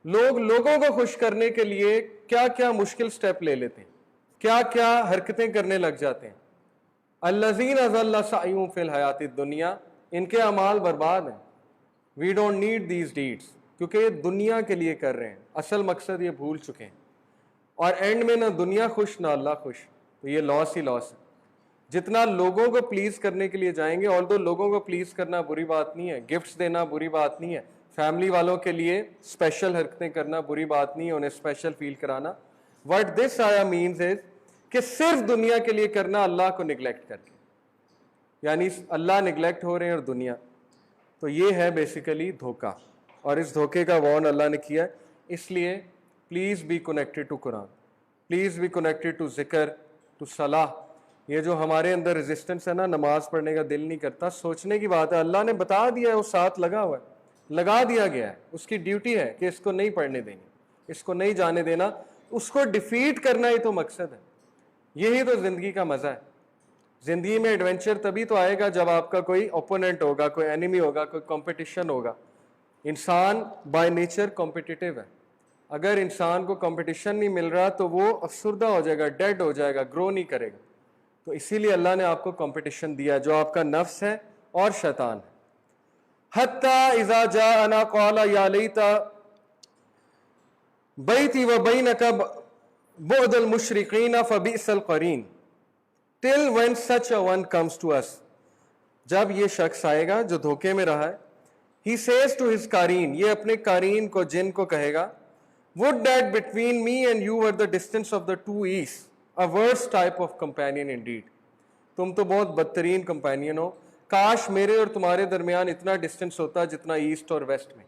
لوگ لوگوں کو خوش کرنے کے لیے کیا کیا مشکل سٹیپ لے لیتے ہیں, کیا کیا حرکتیں کرنے لگ جاتے ہیں. الذین ضل سعیہم فی الحیاۃ الدنیا, ان کے اعمال برباد ہیں. We don't need these deeds, کیونکہ یہ دنیا کے لیے کر رہے ہیں, اصل مقصد یہ بھول چکے ہیں, اور اینڈ میں نہ دنیا خوش نہ اللہ خوش. تو یہ لاس ہی لاس ہے. جتنا لوگوں کو پلیز کرنے کے لیے جائیں گے, although لوگوں کو پلیز کرنا بری بات نہیں ہے, گفٹس دینا بری بات نہیں ہے, فیملی والوں کے لیے اسپیشل حرکتیں کرنا بری بات نہیں ہے, انہیں اسپیشل فیل کرانا. وٹ دس آیا مینز از کہ صرف دنیا کے لیے کرنا اللہ کو نگلیکٹ کر کے, یعنی اللہ نگلیکٹ ہو رہے ہیں اور دنیا. تو یہ ہے بیسیکلی دھوکہ, اور اس دھوکے کا وارن اللہ نے کیا ہے. اس لیے please be connected to Quran, please be connected to ذکر, ٹو صلاح. یہ جو ہمارے اندر ریزسٹنس ہے نا, نماز پڑھنے کا دل نہیں کرتا, سوچنے کی بات ہے. اللہ نے بتا دیا ہے, وہ ساتھ لگا ہوا ہے, لگا دیا گیا ہے, اس کی ڈیوٹی ہے کہ اس کو نہیں پڑھنے دینی, اس کو نہیں جانے دینا, اس کو ڈیفیٹ کرنا ہی تو مقصد ہے. یہی تو زندگی کا مزہ ہے. زندگی میں ایڈونچر تبھی تو آئے گا جب آپ کا کوئی اوپوننٹ ہوگا, کوئی اینیمی ہوگا, کوئی کمپٹیشن ہوگا. انسان بائی نیچر کمپٹیٹیو ہے. اگر انسان کو کمپٹیشن نہیں مل رہا تو وہ افسردہ ہو جائے گا, ڈیڈ ہو جائے گا, گرو نہیں کرے گا. تو اسی لیے اللہ نے آپ کو کمپٹیشن دیا جو آپ کا نفس ہے اور شیطان ہے. حتی اذا جاءنا قال یا لیت بیتی وبینک بعد المشرقین فبئس القرین. Till when such a one comes to us. جب یہ شخص آئے گا جو دھوکے میں رہا ہے, he says to his قارین, یہ اپنے قارین کو, جن کو کہے گا, would that between me and you were the distance of the two east, a worse type of companion indeed. تم تو بہت بدترین کمپینین ہو, کاش میرے اور تمہارے درمیان اتنا ڈسٹنس ہوتا جتنا ایسٹ اور ویسٹ میں.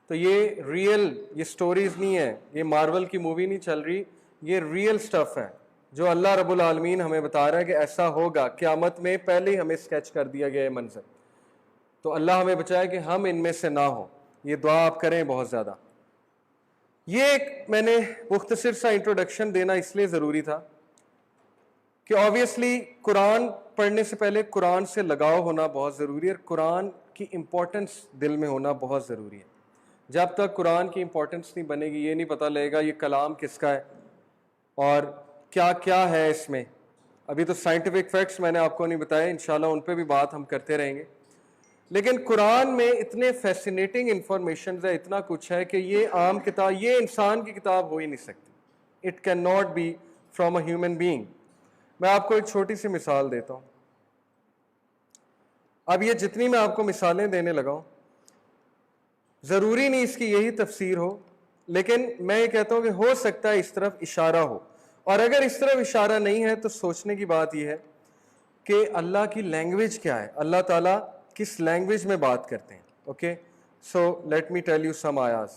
تو یہ ریئل, یہ سٹوریز نہیں ہے, یہ مارول کی مووی نہیں چل رہی, یہ ریئل سٹف ہے جو اللہ رب العالمین ہمیں بتا رہا ہے کہ ایسا ہوگا. قیامت میں پہلے ہی ہمیں اسکیچ کر دیا گیا ہے منظر. تو اللہ ہمیں بچائے کہ ہم ان میں سے نہ ہوں. یہ دعا آپ کریں بہت زیادہ. یہ ایک میں نے مختصر سا انٹروڈکشن دینا اس لیے ضروری تھا کہ آبویسلی قرآن پڑھنے سے پہلے قرآن سے لگاؤ ہونا بہت ضروری ہے, اور قرآن کی امپورٹنس دل میں ہونا بہت ضروری ہے. جب تک قرآن کی امپورٹنس نہیں بنے گی, یہ نہیں پتہ لگے گا یہ کلام کس کا ہے اور کیا کیا ہے اس میں. ابھی تو سائنٹیفک فیکٹس میں نے آپ کو نہیں بتایا, انشاءاللہ ان پہ بھی بات ہم کرتے رہیں گے. لیکن قرآن میں اتنے فیسینیٹنگ انفارمیشنز ہے, اتنا کچھ ہے کہ یہ عام کتاب, یہ انسان کی کتاب ہو ہی نہیں سکتی. It can not be from a human being. میں آپ کو ایک چھوٹی سی مثال دیتا ہوں. اب یہ جتنی میں آپ کو مثالیں دینے لگا ہوں, ضروری نہیں اس کی یہی تفسیر ہو, لیکن میں یہ کہتا ہوں کہ ہو سکتا ہے اس طرف اشارہ ہو. اور اگر اس طرف اشارہ نہیں ہے تو سوچنے کی بات یہ ہے کہ اللہ کی لینگویج کیا ہے, اللہ تعالیٰ کس لینگویج میں بات کرتے ہیں. Okay, so let me tell you some آیاز.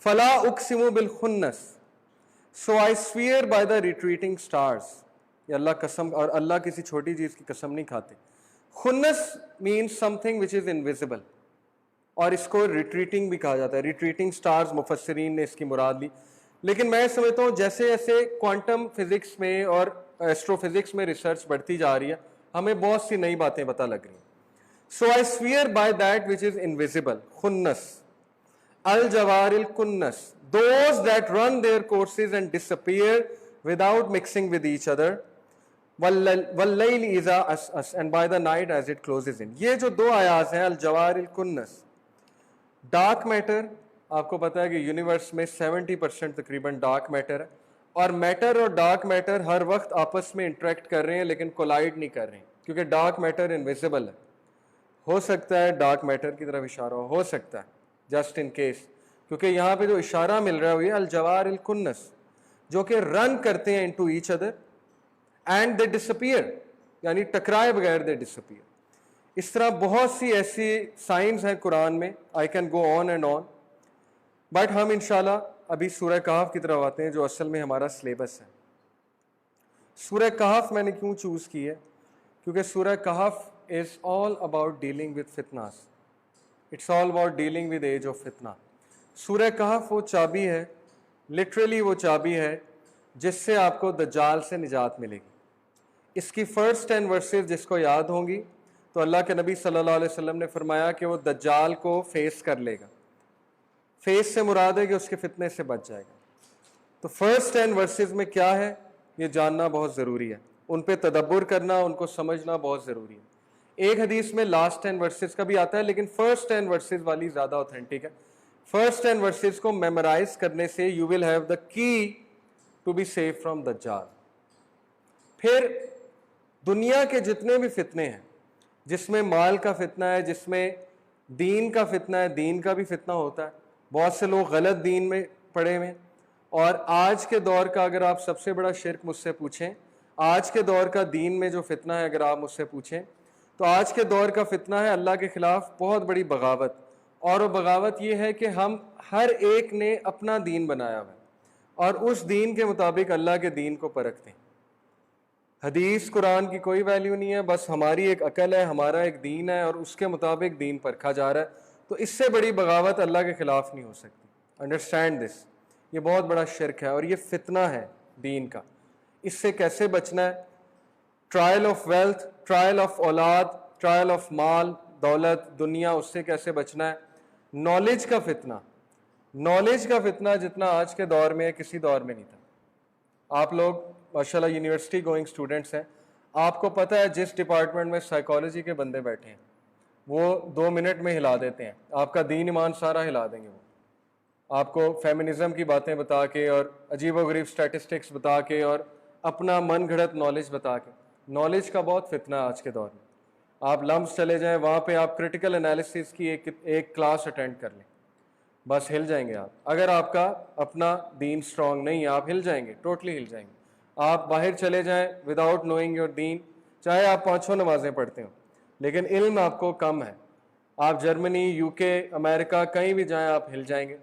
فلا اقسم بالخنس, so I swear by the retreating stars. یہ اللہ قسم, اور اللہ کسی چھوٹی چیز کی قسم نہیں کھاتے. خنس means something which is invisible, اور اس کو ریٹریٹنگ بھی کہا جاتا ہے. ریٹریٹنگ سٹارز مفسرین نے اس کی مراد لی. لیکن میں سمجھتا ہوں جیسے جیسے کوانٹم فزکس میں اور ایسٹرو فزکس میں ریسرچ بڑھتی جا رہی ہے, ہمیں بہت سی نئی باتیں پتہ لگ رہی ہیں. So I swear by that which is invisible. خنس. الجوار الکنس, those that run their courses and disappear without mixing with each other. واللیل اذا عسعس, and by the night as it closes in. یہ جو دو آیات ہیں, الجوار الکنس. ڈارک میٹر, آپ کو پتا ہے کہ یونیورس میں 70% تقریباً ڈارک میٹر ہے, اور میٹر اور ڈارک میٹر ہر وقت آپس میں انٹریکٹ کر رہے ہیں لیکن کولائڈ نہیں کر رہے ہیں, کیونکہ ڈارک میٹر انویزیبل ہے. ہو سکتا ہے ڈارک میٹر کی طرف اشارہ ہو سکتا ہے, جسٹ ان کیس, کیونکہ یہاں پہ جو اشارہ مل رہا ہے وہ یہ الجوار الکنس, جو کہ رن کرتے ہیں into each other and they disappear, یعنی ٹکرائے بغیر دے ڈسپیئر. اس طرح بہت سی ایسی سائنس ہیں قرآن میں, I can go on and on, but ہم انشاءاللہ ابھی سورہ کہف کی طرف آتے ہیں جو اصل میں ہمارا سلیبس ہے. سورہ کہف میں نے کیوں چوز کی ہے, کیونکہ سورہ کہف is all about dealing with فتناس, it's all about dealing with age of فتنہ. سورہ کہف وہ چابی ہے, لٹرلی وہ چابی ہے جس سے آپ کو دجال سے نجات ملے گی. اس کی فرسٹ 10 ورسز جس کو یاد ہوں گی تو اللہ کے نبی صلی اللہ علیہ وسلم نے فرمایا کہ وہ دجال کو فیس کر لے گا. فیس سے مراد ہے کہ اس کے فتنے سے بچ جائے گا. تو فرسٹ 10 ورسز میں کیا ہے یہ جاننا بہت ضروری ہے, ان پہ تدبر کرنا, ان کو سمجھنا بہت ضروری ہے. ایک حدیث میں لاسٹ 10 ورسز کا بھی آتا ہے, لیکن فرسٹ 10 ورسز والی زیادہ اوتھینٹک ہے. فرسٹ 10 ورسز کو میمورائز کرنے سے یو ول ہیو دا کی ٹو بی سیف فرام دجال. پھر دنیا کے جتنے بھی فتنے ہیں، جس میں مال کا فتنہ ہے، جس میں دین کا فتنہ ہے، دین کا بھی فتنہ ہوتا ہے، بہت سے لوگ غلط دین میں پڑے ہوئے ہیں. اور آج کے دور کا اگر آپ سب سے بڑا شرک مجھ سے پوچھیں، آج کے دور کا دین میں جو فتنہ ہے اگر آپ مجھ سے پوچھیں تو آج کے دور کا فتنہ ہے اللہ کے خلاف بہت بڑی بغاوت. اور وہ بغاوت یہ ہے کہ ہم ہر ایک نے اپنا دین بنایا ہوا ہے اور اس دین کے مطابق اللہ کے دین کو پرکھتے ہیں. حدیث قرآن کی کوئی ویلیو نہیں ہے، بس ہماری ایک عقل ہے، ہمارا ایک دین ہے اور اس کے مطابق دین پرکھا جا رہا ہے. تو اس سے بڑی بغاوت اللہ کے خلاف نہیں ہو سکتی. انڈرسٹینڈ دس، یہ بہت بڑا شرک ہے اور یہ فتنہ ہے دین کا. اس سے کیسے بچنا ہے؟ Trial of wealth, trial of اولاد، ٹرائل آف مال، دولت، دنیا، اس سے کیسے بچنا ہے؟ نالج کا فتنہ، نالج کا فتنہ جتنا آج کے دور میں ہے کسی دور میں نہیں تھا. آپ لوگ ماشاءاللہ یونیورسٹی گوئنگ اسٹوڈنٹس ہیں، آپ کو پتہ ہے جس ڈپارٹمنٹ میں سائیکالوجی کے بندے بیٹھے ہیں وہ 2 منٹ میں ہلا دیتے ہیں، آپ کا دین ایمان سارا ہلا دیں گے. وہ آپ کو فیمنزم کی باتیں بتا کے اور عجیب و غریب سٹیٹسٹکس بتا کے اور اپنا من گھڑت نالج بتا کے. نالج کا بہت فتنہ ہے آج کے دور میں. آپ لمس چلے جائیں، وہاں پہ آپ کرٹیکل انالیسس کی ایک کلاس اٹینڈ کر لیں، بس ہل جائیں گے آپ. اگر آپ کا اپنا دین سٹرونگ نہیں ہے آپ ہل جائیں گے، ٹوٹلی ہل جائیں گے. آپ باہر چلے جائیں وداؤٹ نوئنگ یور دین، چاہے آپ 5 نمازیں پڑھتے ہوں لیکن علم آپ کو کم ہے، آپ جرمنی، یو کے، امریکہ کہیں بھی جائیں آپ ہل جائیں گے.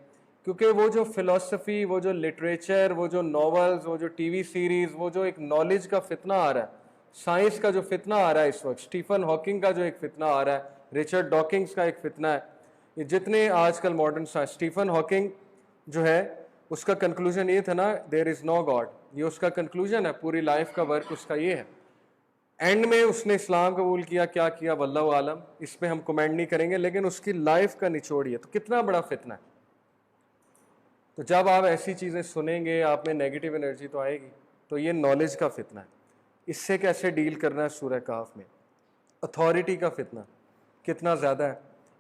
کیونکہ وہ جو فلسفی، وہ جو لٹریچر، وہ جو ناولز، وہ جو ٹی وی سیریز، وہ جو ایک نالج کا فتنہ آ رہا ہے، سائنس کا جو فتنہ آ رہا ہے اس وقت، اسٹیفن ہاکنگ کا جو ایک فتنہ آ رہا ہے، رچرڈ ڈاکنگز کا ایک فتنہ ہے، یہ جتنے آج کل ماڈرن سائنس. اسٹیفن ہاکنگ جو ہے اس کا کنکلوژن یہ تھا نا دیر از نو گاڈ، یہ اس کا کنکلوژن ہے، پوری لائف کا ورک اس کا یہ ہے. اینڈ میں اس نے اسلام قبول کیا، کیا کیا واللہ عالم، اس پہ ہم کمنٹ نہیں کریں گے، لیکن اس کی لائف کا نچوڑ یہ. تو کتنا بڑا فتنہ ہے. تو جب آپ ایسی چیزیں سنیں گے آپ میں نیگیٹو انرجی تو آئے گی. تو یہ نالج کا فتنہ ہے. اس سے کیسے ڈیل کرنا ہے؟ سورہ کہف میں اتھارٹی کا فتنہ کتنا زیادہ ہے.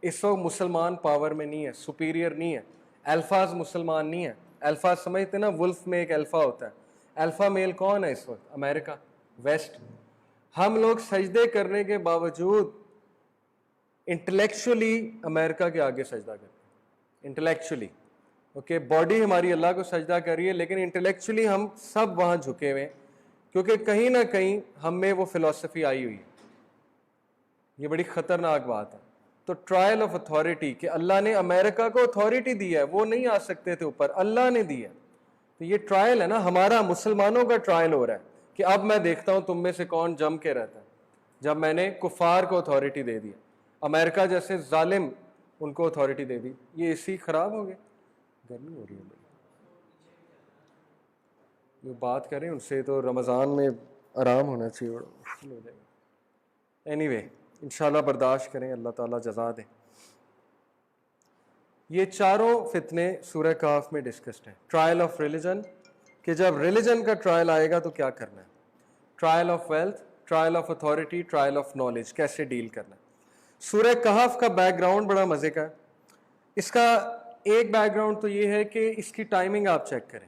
اس وقت مسلمان پاور میں نہیں ہے، سپیریئر نہیں ہے، الفاظ مسلمان نہیں ہے. الفاظ سمجھتے نا، ولف میں ایک الفا ہوتا ہے. الفا میل کون ہے اس وقت؟ امریکہ، ویسٹ. ہم لوگ سجدے کرنے کے باوجود انٹلیکچولی امریکہ کے آگے سجدہ کرتے ہیں. انٹلیکچولی اوکے، باڈی ہماری اللہ کو سجدہ کر رہی ہے لیکن انٹلیکچولی ہم سب وہاں جھکے ہوئے ہیں کیونکہ کہیں نہ کہیں ہم میں وہ فلسفی آئی ہوئی ہے. یہ بڑی خطرناک بات ہے. تو ٹرائل آف اتھارٹی کہ اللہ نے امریکہ کو اتھارٹی دی ہے، وہ نہیں آ سکتے تھے اوپر، اللہ نے دی ہے. تو یہ ٹرائل ہے نا، ہمارا مسلمانوں کا ٹرائل ہو رہا ہے کہ اب میں دیکھتا ہوں تم میں سے کون جم کے رہتا ہے. جب میں نے کفار کو اتھارٹی دے دی، امریکہ جیسے ظالم ان کو اتھارٹی دے دی، یہ اسی خراب ہو گئے. گرمی ہو رہی ہے جو بات کریں ان سے تو رمضان میں آرام ہونا چاہیے، مشکل ہو جائے گا. اینی وے انشاءاللہ برداشت کریں، اللہ تعالیٰ جزا دیں. یہ چاروں فتنے سورہ کہف میں ڈسکسڈ ہیں. ٹرائل آف ریلیجن کہ جب ریلیجن کا ٹرائل آئے گا تو کیا کرنا ہے. Trial of wealth, trial of authority, trial of knowledge, کیسے ڈیل کرنا ہے. سورہ کہف کا بیک گراؤنڈ بڑا مزے کا ہے. اس کا ایک بیک گراؤنڈ تو یہ ہے کہ اس کی ٹائمنگ آپ چیک کریں.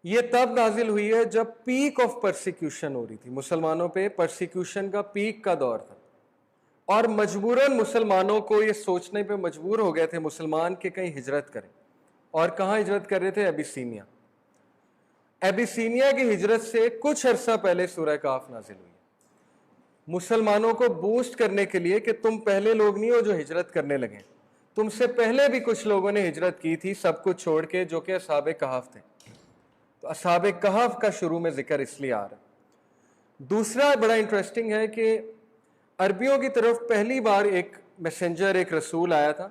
یہ تب نازل ہوئی ہے جب پیک آف پرسیکیوشن ہو رہی تھی مسلمانوں پہ، پرسیکیوشن کا پیک کا دور تھا اور مجبوراً مسلمانوں کو یہ سوچنے پہ مجبور ہو گئے تھے مسلمان کہ کہیں ہجرت کریں. اور کہاں ہجرت کر رہے تھے؟ ابیسینیا. ابیسینیا کی ہجرت سے کچھ عرصہ پہلے سورہ کہف نازل ہوئی مسلمانوں کو بوسٹ کرنے کے لیے کہ تم پہلے لوگ نہیں ہو جو ہجرت کرنے لگے، تم سے پہلے بھی کچھ لوگوں نے ہجرت کی تھی سب کچھ چھوڑ کے، جو کہ اصحاب کہف تھے. تو اصحاب کہف کا شروع میں ذکر اس لیے آ رہا ہے. دوسرا بڑا انٹرسٹنگ ہے کہ عربیوں کی طرف پہلی بار ایک میسنجر، ایک رسول آیا تھا.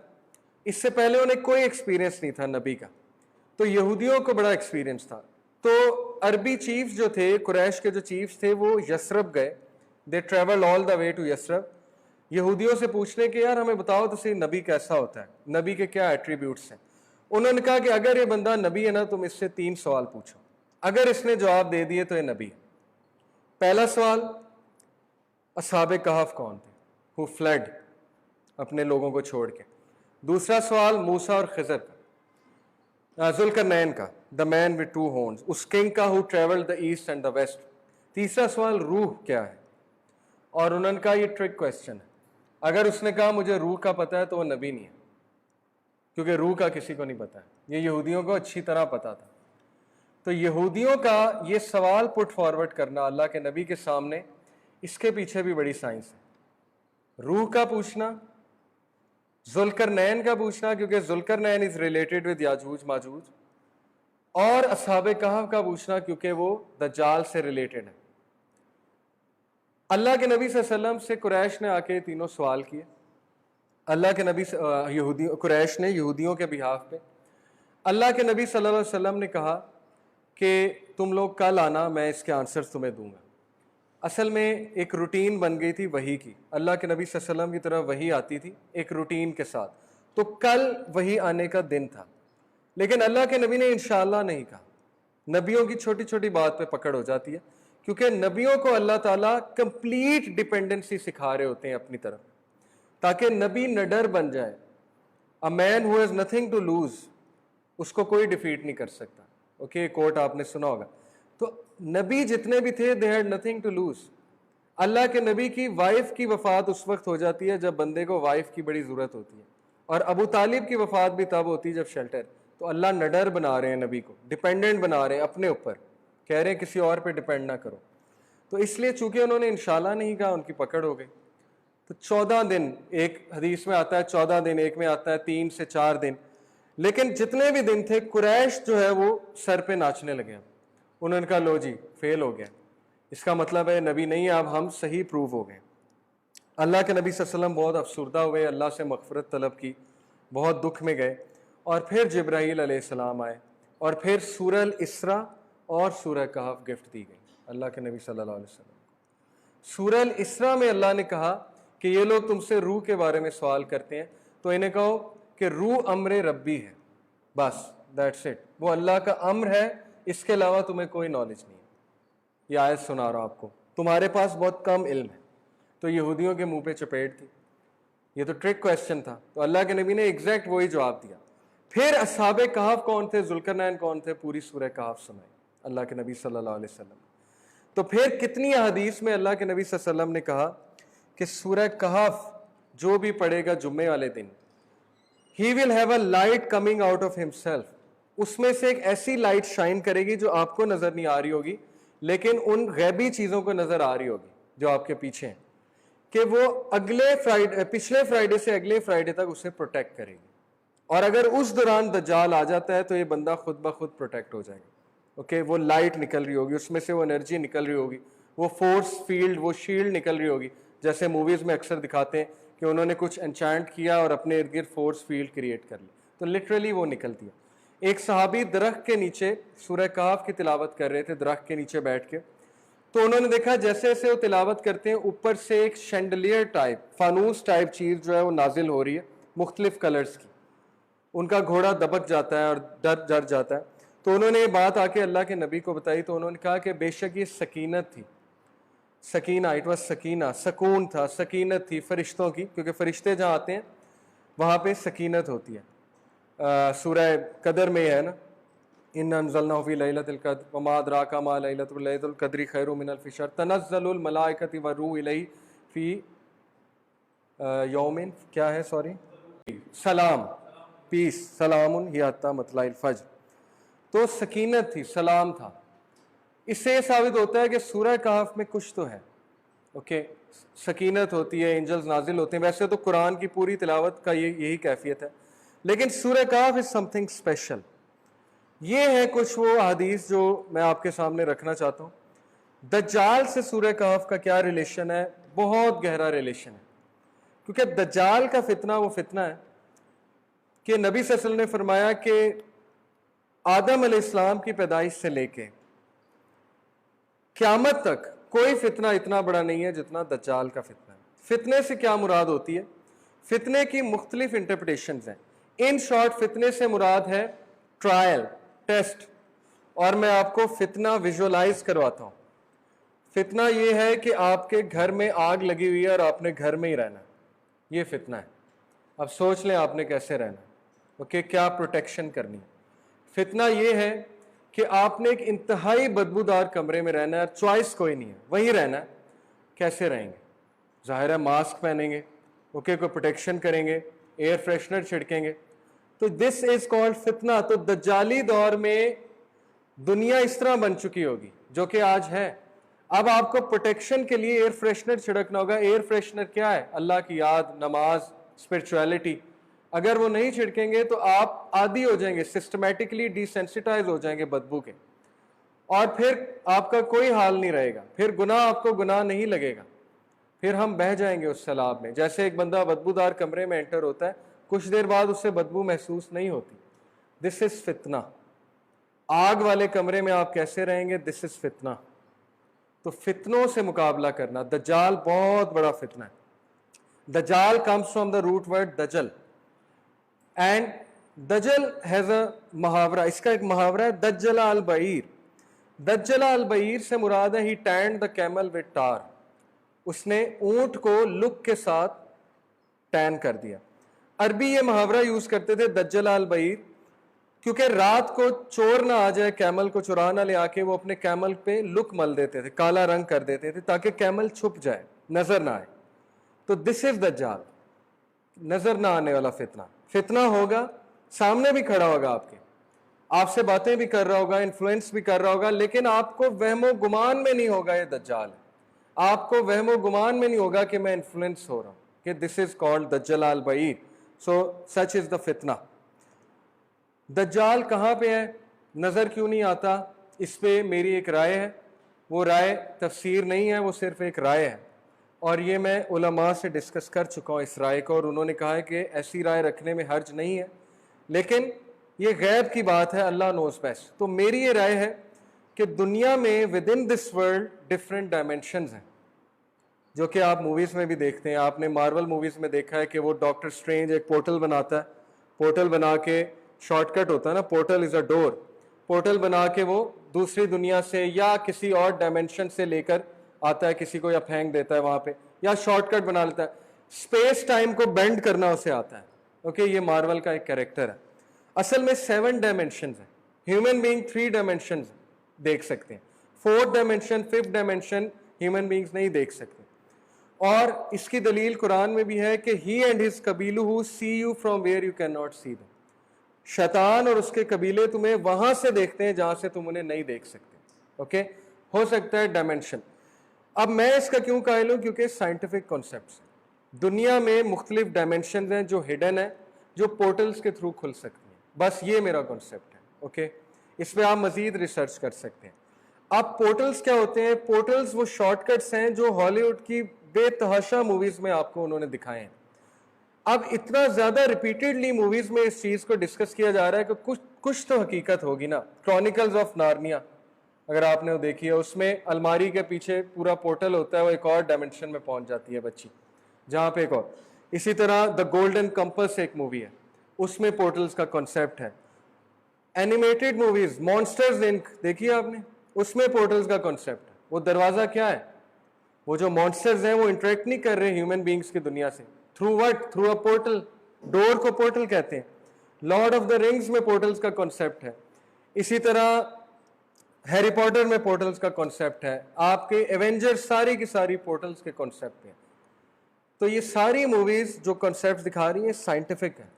اس سے پہلے انہیں کوئی ایکسپیرینس نہیں تھا نبی کا. تو یہودیوں کو بڑا ایکسپیرینس تھا. تو عربی چیفز جو تھے، قریش کے جو چیفز تھے، وہ یثرب گئے. They travel all the way to یثرب، یہودیوں سے پوچھنے کہ یار ہمیں بتاؤ تو صحیح نبی کیسا ہوتا ہے، نبی کے کیا ایٹریبیوٹس ہیں. انہوں نے کہا کہ اگر یہ بندہ نبی ہے نا تم اس سے 3 سوال پوچھو، اگر اس نے جواب دے دیے تو یہ نبی ہے. پہلا سوال، اصحاب کہف کون تھے؟ ہو فلیڈ، اپنے لوگوں کو چھوڑ کے. دوسرا سوال موسیٰ اور خضر کا، ذوالقرنین کا، دا مین ود 2 ہارنز، اس کنگ کا who travelled the east and the west. تیسرا سوال روح کیا ہے، اور انہوں نے کہا یہ ٹرک کویسچن ہے. اگر اس نے کہا مجھے روح کا پتہ ہے تو وہ نبی نہیں ہے، کیونکہ روح کا کسی کو نہیں پتہ ہے. یہ یہودیوں کو اچھی طرح پتہ تھا. تو یہودیوں کا یہ سوال پٹ فارورڈ کرنا اللہ کے نبی کے سامنے، اس کے پیچھے بھی بڑی سائنس ہے. روح کا پوچھنا، ذوالقرنین کا پوچھنا کیونکہ ذوالقرنین از ریلیٹڈ ود یاجوج ماجوج، اور اصحاب کہف کا پوچھنا کیونکہ وہ دجال سے ریلیٹڈ ہے. اللہ کے نبی صلی اللہ علیہ وسلم سے قریش نے آ کے تینوں سوال کیے. اللہ کے نبی قریش نے یہودیوں کے بہاف پہ اللہ کے نبی صلی اللہ علیہ وسلم نے کہا کہ تم لوگ کل آنا، میں اس کے آنسر تمہیں دوں گا. اصل میں ایک روٹین بن گئی تھی وحی کی، اللہ کے نبی صلی اللہ علیہ وسلم کی طرف وحی آتی تھی ایک روٹین کے ساتھ. تو کل وحی آنے کا دن تھا، لیکن اللہ کے نبی نے انشاءاللہ نہیں کہا. نبیوں کی چھوٹی چھوٹی بات پہ پکڑ ہو جاتی ہے، کیونکہ نبیوں کو اللہ تعالیٰ کمپلیٹ ڈیپینڈنسی سکھا رہے ہوتے ہیں اپنی طرف، تاکہ نبی نڈر بن جائے. A man who has nothing to lose, اس کو کوئی ڈیفیٹ نہیں کر سکتا. اوکے، کوٹ آپ نے سنا ہوگا. تو نبی جتنے بھی تھے they had nothing to lose. اللہ کے نبی کی وائف کی وفات اس وقت ہو جاتی ہے جب بندے کو وائف کی بڑی ضرورت ہوتی ہے، اور ابو طالب کی وفات بھی تب ہوتی ہے جب شیلٹر. تو اللہ نڈر بنا رہے ہیں نبی کو، ڈیپینڈنٹ بنا رہے ہیں اپنے اوپر، کہہ رہے ہیں کسی اور پہ ڈیپینڈ نہ کرو. تو اس لیے چونکہ انہوں نے انشاءاللہ نہیں کہا، ان کی پکڑ ہو گئی. تو 14 دن، ایک حدیث میں آتا ہے 14 دن، ایک میں آتا ہے 3 سے 4 دن، لیکن جتنے بھی دن تھے قریش جو ہے وہ سر پہ ناچنے لگے. انہوں نے کہا لو جی فیل ہو گیا، اس کا مطلب ہے نبی نہیں، اب ہم صحیح پروو ہو گئے. اللہ کے نبی صلی اللہ علیہ وسلم بہت افسردہ ہوئے، اللہ سے مغفرت طلب کی، بہت دکھ میں گئے. اور پھر جبرائیل علیہ السلام آئے، اور پھر سورہ الاسراء اور سورہ کہف گفٹ دی گئی اللہ کے نبی صلی اللہ علیہ وسلم. سورہ الاسراء میں اللہ نے کہا کہ یہ لوگ تم سے روح کے بارے میں سوال کرتے ہیں، تو انہیں کہو کہ روح امر ربی ہے، بس دیٹس اٹ، وہ اللہ کا امر ہے، اس کے علاوہ تمہیں کوئی نالج نہیں ہے. یہ آیت سنا رہا ہوں آپ کو، تمہارے پاس بہت کم علم ہے. تو یہودیوں کے منہ پہ چپیٹ تھی، یہ تو ٹرک کویسچن تھا. تو اللہ کے نبی نے ایگزیکٹ وہی جواب دیا. پھر اصحاب کہف کون تھے، ذوالقرنین کون تھے، پوری سورہ کہف سنائی اللہ کے نبی صلی اللہ علیہ وسلم. تو پھر کتنی حدیث میں اللہ کے نبی صلی اللہ علیہ وسلم نے کہا کہ سورہ کہف جو بھی پڑھے گا جمعے والے دن، he will have a light coming out of himself, اس میں سے ایک ایسی لائٹ شائن کرے گی جو آپ کو نظر نہیں آ رہی ہوگی، لیکن ان غیبی چیزوں کو نظر آ رہی ہوگی جو آپ کے پیچھے ہیں، کہ وہ پچھلے فرائیڈے سے اگلے فرائیڈے تک اسے پروٹیکٹ کرے گی. اور اگر اس دوران دجال آ جاتا ہے تو یہ بندہ خود بخود پروٹیکٹ ہو جائے گا. اوکے، وہ لائٹ نکل رہی ہوگی، اس میں سے وہ انرجی نکل رہی ہوگی، وہ فورس فیلڈ، وہ شیلڈ نکل رہی ہوگی، جیسے موویز میں اکثر دکھاتے ہیں کہ انہوں نے کچھ انچانٹ کیا اور اپنے ارد گرد فورس فیلڈ کریٹ کر لی. تو لٹرلی وہ نکلتی ہے. ایک صحابی درخت کے نیچے سورہ کہف کی تلاوت کر رہے تھے، درخت کے نیچے بیٹھ کے. تو انہوں نے دیکھا جیسے جیسے وہ تلاوت کرتے ہیں اوپر سے ایک شینڈلیئر ٹائپ، فانوس ٹائپ چیز جو ہے وہ نازل ہو رہی ہے مختلف کلرز کی. ان کا گھوڑا دبک جاتا ہے اور ڈر جاتا ہے. تو انہوں نے یہ بات آ کے اللہ کے نبی کو بتائی، تو انہوں نے کہا کہ بے شک یہ سکینت تھی، سکینہ، اٹ واز سکینہ، سکون تھا، سکینت تھی فرشتوں کی، کیونکہ فرشتے جہاں آتے ہیں وہاں پہ سکینت ہوتی ہے. سورہ قدر میں ہے نا، ان انزلناہ فی لیلۃ القدر وما ادراک ما لیلۃ القدر خیر من الف شہر تنزل الملائکۃ والروح الیہ فی یوم، کیا ہے سوری، سلام، پیس، سلام ہی حتی مطلع الفجر. تو سکینت تھی، سلام تھا. اس سے یہ ثابت ہوتا ہے کہ سورہ کہف میں کچھ تو ہے. اوکے، سکینت ہوتی ہے، اینجلز نازل ہوتے ہیں. ویسے تو قرآن کی پوری تلاوت کا یہی کیفیت ہے، لیکن سورہ کہف از سم تھنگ اسپیشل. یہ ہے کچھ وہ حدیث جو میں آپ کے سامنے رکھنا چاہتا ہوں. دجال سے سورہ کہف کا کیا ریلیشن ہے؟ بہت گہرا ریلیشن ہے، کیونکہ دجال کا فتنہ وہ فتنہ ہے کہ نبی صلی اللہ علیہ وسلم نے فرمایا کہ آدم علیہ السلام کی پیدائش سے لے کے قیامت تک کوئی فتنہ اتنا بڑا نہیں ہے جتنا دجال کا فتنہ ہے. فتنے سے کیا مراد ہوتی ہے؟ فتنے کی مختلف انٹرپریٹیشنز ہیں. ان شارٹ فتنے سے مراد ہے ٹرائل، ٹیسٹ. اور میں آپ کو فتنہ ویژولائز کرواتا ہوں. فتنہ یہ ہے کہ آپ کے گھر میں آگ لگی ہوئی ہے اور آپ نے گھر میں ہی رہنا ہے، یہ فتنہ ہے. اب سوچ لیں آپ نے کیسے رہنا ہے، اوکے، کیا پروٹیکشن کرنی ہے. فتنہ یہ ہے کہ آپ نے ایک انتہائی بدبودار کمرے میں رہنا ہے، چوائس کوئی نہیں ہے، وہیں رہنا ہے. کیسے رہیں گے؟ ظاہر ہے ماسک پہنیں گے، اوکے، کوئی پروٹیکشن کریں گے، ایئر فریشنر چھڑکیں گے. تو دس از کالڈ فتنہ. تو دجالی دور میں دنیا اس طرح بن چکی ہوگی جو کہ آج ہے. اب آپ کو پروٹیکشن کے لیے ایئر فریشنر چھڑکنا ہوگا. ایئر فریشنر کیا ہے؟ اللہ کی یاد، نماز، اسپرچویلٹی. اگر وہ نہیں چھڑکیں گے تو آپ عادی ہو جائیں گے، سسٹمیٹکلی ڈیسینسٹائز ہو جائیں گے بدبو کے، اور پھر آپ کا کوئی حال نہیں رہے گا. پھر گناہ آپ کو گناہ نہیں لگے گا، پھر ہم بہہ جائیں گے اس سیلاب میں. جیسے ایک بندہ بدبودار کمرے میں انٹر ہوتا ہے، کچھ دیر بعد اس سے بدبو محسوس نہیں ہوتی. دس از فتنہ. آگ والے کمرے میں آپ کیسے رہیں گے؟ دس از فتنہ. تو فتنوں سے مقابلہ کرنا. دجال بہت بڑا فتنہ ہے. دجال comes from the root word دجل، اینڈ دجل ہیز اے محاورہ. اس کا ایک محاورہ ہے دجل البعیر. دجل البعیر سے مراد ہے he tanned the camel with tar. اس نے اونٹ کو لک کے ساتھ ٹین کر دیا. عربی یہ محاورہ یوز کرتے تھے دجل البعیر کیونکہ رات کو چور نہ آ جائے، کیمل کو چرا نہ لے آ کے، وہ اپنے کیمل پہ لک مل دیتے تھے، کالا رنگ کر دیتے تھے تاکہ کیمل چھپ جائے، نظر نہ آئے. تو دس از دجال، نظر نہ آنے والا فتنہ. فتنہ ہوگا، سامنے بھی کھڑا ہوگا آپ کے، آپ سے باتیں بھی کر رہا ہوگا، انفلوئنس بھی کر رہا ہوگا، لیکن آپ کو وہم و گمان میں نہیں ہوگا یہ دجال ہے. آپ کو وہم و گمان میں نہیں ہوگا کہ میں انفلوئنس ہو رہا ہوں، کہ دس از کالڈ دجل البعیر. سو سچ از دا فتنہ. دجال کہاں پہ ہے؟ نظر کیوں نہیں آتا؟ اس پہ میری ایک رائے ہے. وہ رائے تفسیر نہیں ہے، وہ صرف ایک رائے ہے، اور یہ میں علماء سے ڈسکس کر چکا ہوں اس رائے کو، اور انہوں نے کہا ہے کہ ایسی رائے رکھنے میں حرج نہیں ہے، لیکن یہ غیب کی بات ہے، اللہ نوز بیسٹ. تو میری یہ رائے ہے کہ دنیا میں with in this world different dimensions ہیں، جو کہ آپ موویز میں بھی دیکھتے ہیں. آپ نے مارول موویز میں دیکھا ہے کہ وہ ڈاکٹر اسٹرینج ایک پورٹل بناتا ہے، پورٹل بنا کے، شارٹ کٹ ہوتا ہے نا، پورٹل از اے ڈور، پورٹل بنا کے وہ دوسری دنیا سے یا کسی اور ڈائمینشن سے لے کر آتا ہے کسی کو، یا پھینک دیتا ہے وہاں پہ، یا شارٹ کٹ بنا لیتا ہے. اسپیس ٹائم کو بینڈ کرنا اسے آتا ہے. اوکے، یہ مارول کا ایک کیریکٹر ہے. اصل میں 7 ڈائمینشنز ہیں. ہیومن بینگ 3 ڈائمینشنز دیکھ سکتے ہیں، 4th dimension 5th dimension human beings نہیں دیکھ سکتے. اور اس کی دلیل قرآن میں بھی ہے کہ he and his قبیلہ see you from where you cannot see them. شیطان اور اس کے قبیلے تمہیں وہاں سے دیکھتے ہیں جہاں سے تم انہیں نہیں دیکھ سکتے. اوکے، ہو سکتا ہے ڈائمینشن. اب میں اس کا کیوں قائل ہوں؟ کیونکہ سائنٹیفک کانسیپٹس ہیں. دنیا میں مختلف ڈائمینشنز ہیں جو ہڈن ہیں، جو پورٹلز کے تھرو کھل سکتی ہیں. بس یہ میرا کانسیپٹ ہے. اوکے، اس پہ آپ مزید ریسرچ کر سکتے ہیں. اب پورٹلز کیا ہوتے ہیں؟ پورٹلز وہ شارٹ کٹس ہیں جو ہالی ووڈ کی بے تحاشا موویز میں آپ کو انہوں نے دکھائے ہیں. اب اتنا زیادہ ریپیٹڈلی موویز میں اس چیز کو ڈسکس کیا جا رہا ہے کہ کچھ تو حقیقت ہوگی نا. کرونیکلز آف نارنیا اگر آپ نے وہ دیکھی ہے، اس میں الماری کے پیچھے پورا پورٹل ہوتا ہے، وہ ایک اور ڈائمینشن میں پہنچ جاتی ہے بچی، جہاں پہ ایک اور. اسی طرح دا گولڈن کمپس ایک مووی ہے، اس میں پورٹلز کا کانسیپٹ ہے. اینیمیٹڈ موویز مانسٹرز انک دیکھیے آپ نے، اس میں پورٹلز کا کانسیپٹ ہے. وہ دروازہ کیا ہے؟ وہ جو مانسٹرز ہیں وہ انٹریکٹ نہیں کر رہے ہیومن بینگز کی دنیا سے. Through what? Through a portal. Door کو پورٹل کہتے ہیں. لارڈ آف دا رنگز میں پورٹلز کا کانسیپٹ ہے. اسی طرح ہیری پاٹر میں پورٹلز کا کانسیپٹ ہے. آپ کے ایونجر ساری کی ساری پورٹلز کے کانسیپٹ ہیں. تو یہ ساری موویز جو کانسیپٹ دکھا رہی ہیں سائنٹیفک ہیں.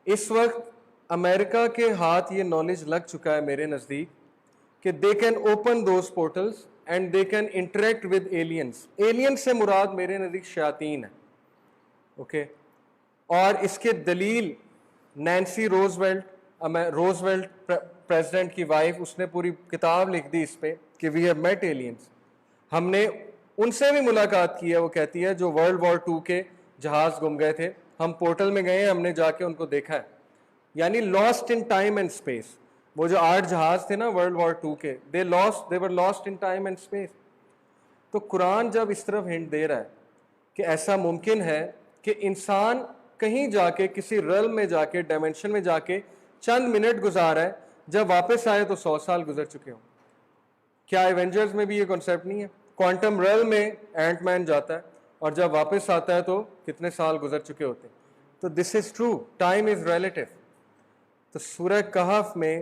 اس وقت امریکہ کے ہاتھ یہ نالج لگ چکا ہے میرے نزدیک کہ they can open those portals and they can interact with aliens. Alien سے مراد میرے نزدیک شیاطین ہے. اوکے، اور اس کے دلیل نینسی روزویلٹ پریزیڈنٹ کی وائف، اس نے پوری کتاب لکھ دی اس پہ کہ وی ہیو میٹ ایلینز. ہم نے ان سے بھی ملاقات کی ہے. وہ کہتی ہے جو ورلڈ وار 2 کے جہاز گم گئے تھے، ہم پورٹل میں گئے ہیں، ہم نے جا کے ان کو دیکھا ہے. یعنی last in time and space. وہ جو 8 جہاز تھے نا ورلڈ وار 2 کے، they were lost in time and space. تو قرآن جب اس طرف ہنٹ دے رہا ہے کہ ایسا ممکن ہے کہ انسان کہیں جا کے کسی ریلم میں جا کے ڈائمینشن میں جا کے چند منٹ گزارا ہے، جب واپس آئے تو 100 سال گزر چکے ہوں. کیا ایونجرز میں بھی یہ کانسیپٹ نہیں ہے؟ کوانٹم ریلم میں اینٹ مین جاتا ہے اور جب واپس آتا ہے تو کتنے سال گزر چکے ہوتے ہیں. تو this is true, time is relative. تو سورہ کہف میں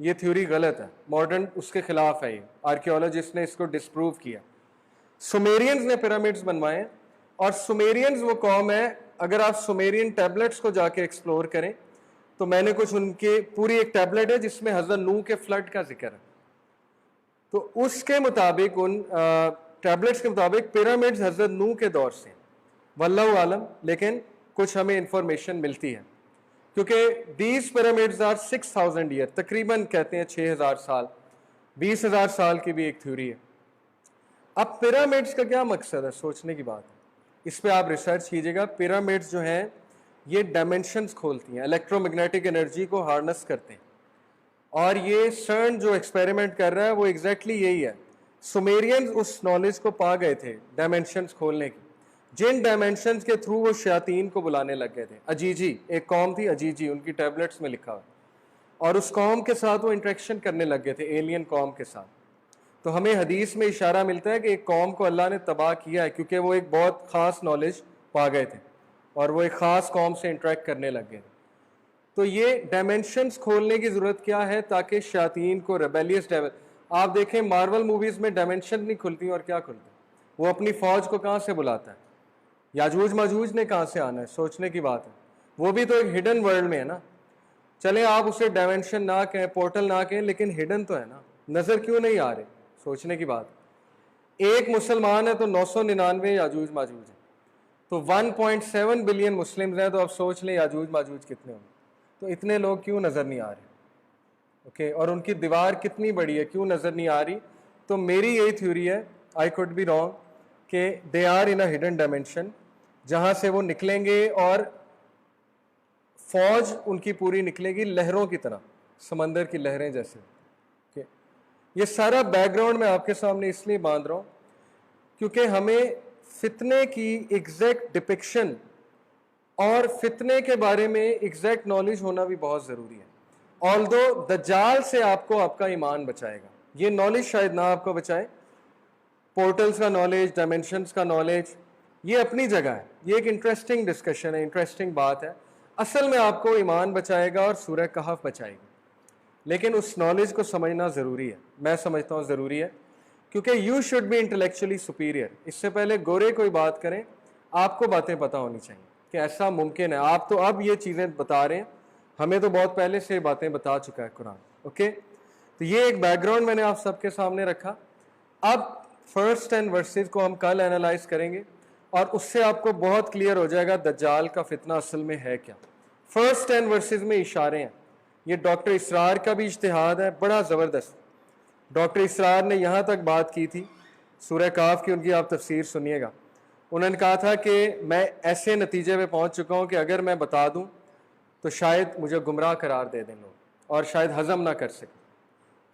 یہ تھیوری غلط ہے, ماڈرن اس کے خلاف ہے, یہ آرکیولوجسٹ نے اس کو ڈسپروو کیا. سومیرینز نے پیرامڈز بنوائے, اور سومیرینز وہ قوم ہے, اگر آپ سومیرین ٹیبلٹس کو جا کے ایکسپلور کریں تو میں نے کچھ ان کے پوری ایک ٹیبلٹ ہے جس میں حضرت نوح کے فلڈ کا ذکر ہے, تو اس کے مطابق ان ٹیبلٹس کے مطابق پیرامڈز حضرت نوح کے دور سے, واللہ عالم, لیکن کچھ ہمیں انفارمیشن ملتی ہے, کیونکہ دیز پیرامڈز آر 6000 ایئر, تقریباً کہتے ہیں 6000 سال, 20,000 سال کی بھی ایک تھیوری ہے. اب پیرامڈز کا کیا مقصد ہے, سوچنے کی بات ہے, اس پہ آپ ریسرچ کیجئے گا. پیرامڈز جو ہیں یہ ڈائمنشنز کھولتی ہیں, الیکٹرو میگنیٹک انرجی کو ہارنس کرتے ہیں, اور یہ سرن جو ایکسپیریمنٹ کر رہا ہے وہ ایگزیکٹلی یہی ہے. سومیرینز اس نالج کو پا گئے تھے ڈائمنشنز کھولنے کی, جن ڈائمنشنز کے تھرو وہ شیاطین کو بلانے لگ گئے تھے. اجیجی ایک قوم تھی, اجیجی ان کی ٹیبلٹس میں لکھا ہوا, اور اس قوم کے ساتھ وہ انٹریکشن کرنے لگ گئے تھے, ایلین قوم کے ساتھ. تو ہمیں حدیث میں اشارہ ملتا ہے کہ ایک قوم کو اللہ نے تباہ کیا ہے کیونکہ وہ ایک بہت خاص نالج پا گئے تھے اور وہ ایک خاص قوم سے انٹریکٹ کرنے لگ گئے تھے. تو یہ ڈائمنشنز کھولنے کی ضرورت کیا ہے تاکہ شیاطین کو ریبیلیس آپ دیکھیں مارول موویز میں ڈائمنشن نہیں کھلتی اور کیا کھلتی, وہ اپنی فوج کو کہاں سے بلاتا ہے, یاجوج ماجوج نے کہاں سے آنا ہے, سوچنے کی بات ہے. وہ بھی تو ایک ہڈن ورلڈ میں ہے نا, چلیں آپ اسے ڈائمنشن نہ کہیں, پورٹل نہ کہیں, لیکن ہڈن تو ہے نا, نظر کیوں نہیں آ رہے, سوچنے کی بات. ایک مسلمان ہے تو 999 یاجوج ماجوج ہیں, تو 1.7 بلین مسلمز ہیں, تو اب سوچ لیں یاجوج ماجوج کتنے ہوں گے. تو اتنے لوگ کیوں نظر نہیں آ رہے, اوکے, اور ان کی دیوار کتنی بڑی ہے, کیوں نظر نہیں آ رہی. تو میری یہی تھیوری ہے, آئی کوڈ بی رانگ, کہ they are in a hidden dimension جہاں سے وہ نکلیں گے, اور فوج ان کی پوری نکلے گی لہروں کی طرح, سمندر کی لہریں جیسے. یہ سارا بیک گراؤنڈ میں آپ کے سامنے اس لیے باندھ رہا ہوں کیونکہ ہمیں فتنے کی ایگزیکٹ ڈپکشن اور فتنے کے بارے میں ایگزیکٹ نالج ہونا بھی بہت ضروری ہے. آلدو دجال سے آپ کو آپ کا ایمان بچائے گا, یہ نالج شاید نہ آپ کو بچائے. پورٹلز کا نالج, ڈائمنشنز کا نالج, یہ اپنی جگہ ہے, یہ ایک انٹرسٹنگ ڈسکشن ہے, انٹرسٹنگ بات ہے. اصل میں آپ کو ایمان بچائے گا اور سورہ کہف بچائے گا, لیکن اس نالج کو سمجھنا ضروری ہے, میں سمجھتا ہوں ضروری ہے, کیونکہ you should be intellectually superior. اس سے پہلے گورے کوئی بات کریں آپ کو باتیں پتہ ہونی چاہیے کہ ایسا ممکن ہے. آپ تو اب یہ چیزیں بتا رہے ہیں, ہمیں تو بہت پہلے سے باتیں بتا چکا ہے قرآن. اوکے, تو یہ ایک بیک گراؤنڈ میں نے آپ سب کے سامنے رکھا. اب فرسٹ 10 ورسز کو ہم کل اینالائز کریں گے, اور اس سے آپ کو بہت کلیئر ہو جائے گا دجال کا فتنہ اصل میں ہے کیا. فرسٹ 10 ورسز میں اشارے ہیں, یہ ڈاکٹر اسرار کا بھی اجتہاد ہے بڑا زبردست. ڈاکٹر اسرار نے یہاں تک بات کی تھی, سورہ کہف کی ان کی آپ تفسیر سنیے گا. انہوں نے کہا تھا کہ میں ایسے نتیجے پہ پہنچ چکا ہوں کہ اگر میں بتا دوں تو شاید مجھے گمراہ قرار دے دیں لوگ, اور شاید ہضم نہ کر سکیں.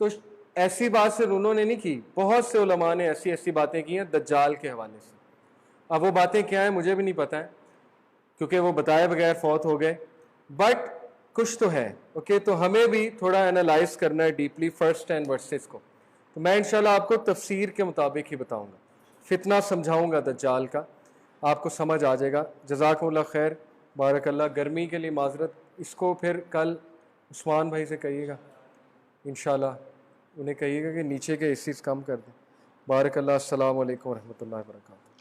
تو ایسی بات سے انہوں نے نہیں کی, بہت سے علماء نے ایسی ایسی باتیں کی ہیں دجال کے حوالے سے. اب وہ باتیں کیا ہیں مجھے بھی نہیں پتہ ہے, کیونکہ وہ بتائے بغیر فوت ہو گئے, بٹ کچھ تو ہے. اوکے, تو ہمیں بھی تھوڑا اینالائز کرنا ہے ڈیپلی فرسٹ 10 ورسز کو. تو میں انشاءاللہ آپ کو تفسیر کے مطابق ہی بتاؤں گا, فتنہ سمجھاؤں گا دجال کا, آپ کو سمجھ آ جائے گا. جزاکم اللہ خیر, بارک اللہ. گرمی کے لیے معذرت, اس کو پھر کل عثمان بھائی سے کہیے گا انشاءاللہ, انہیں کہیے گا کہ نیچے کے اے سیز کم کر دیں. بارک اللہ. السلام علیکم ورحمۃ اللہ وبرکاتہ.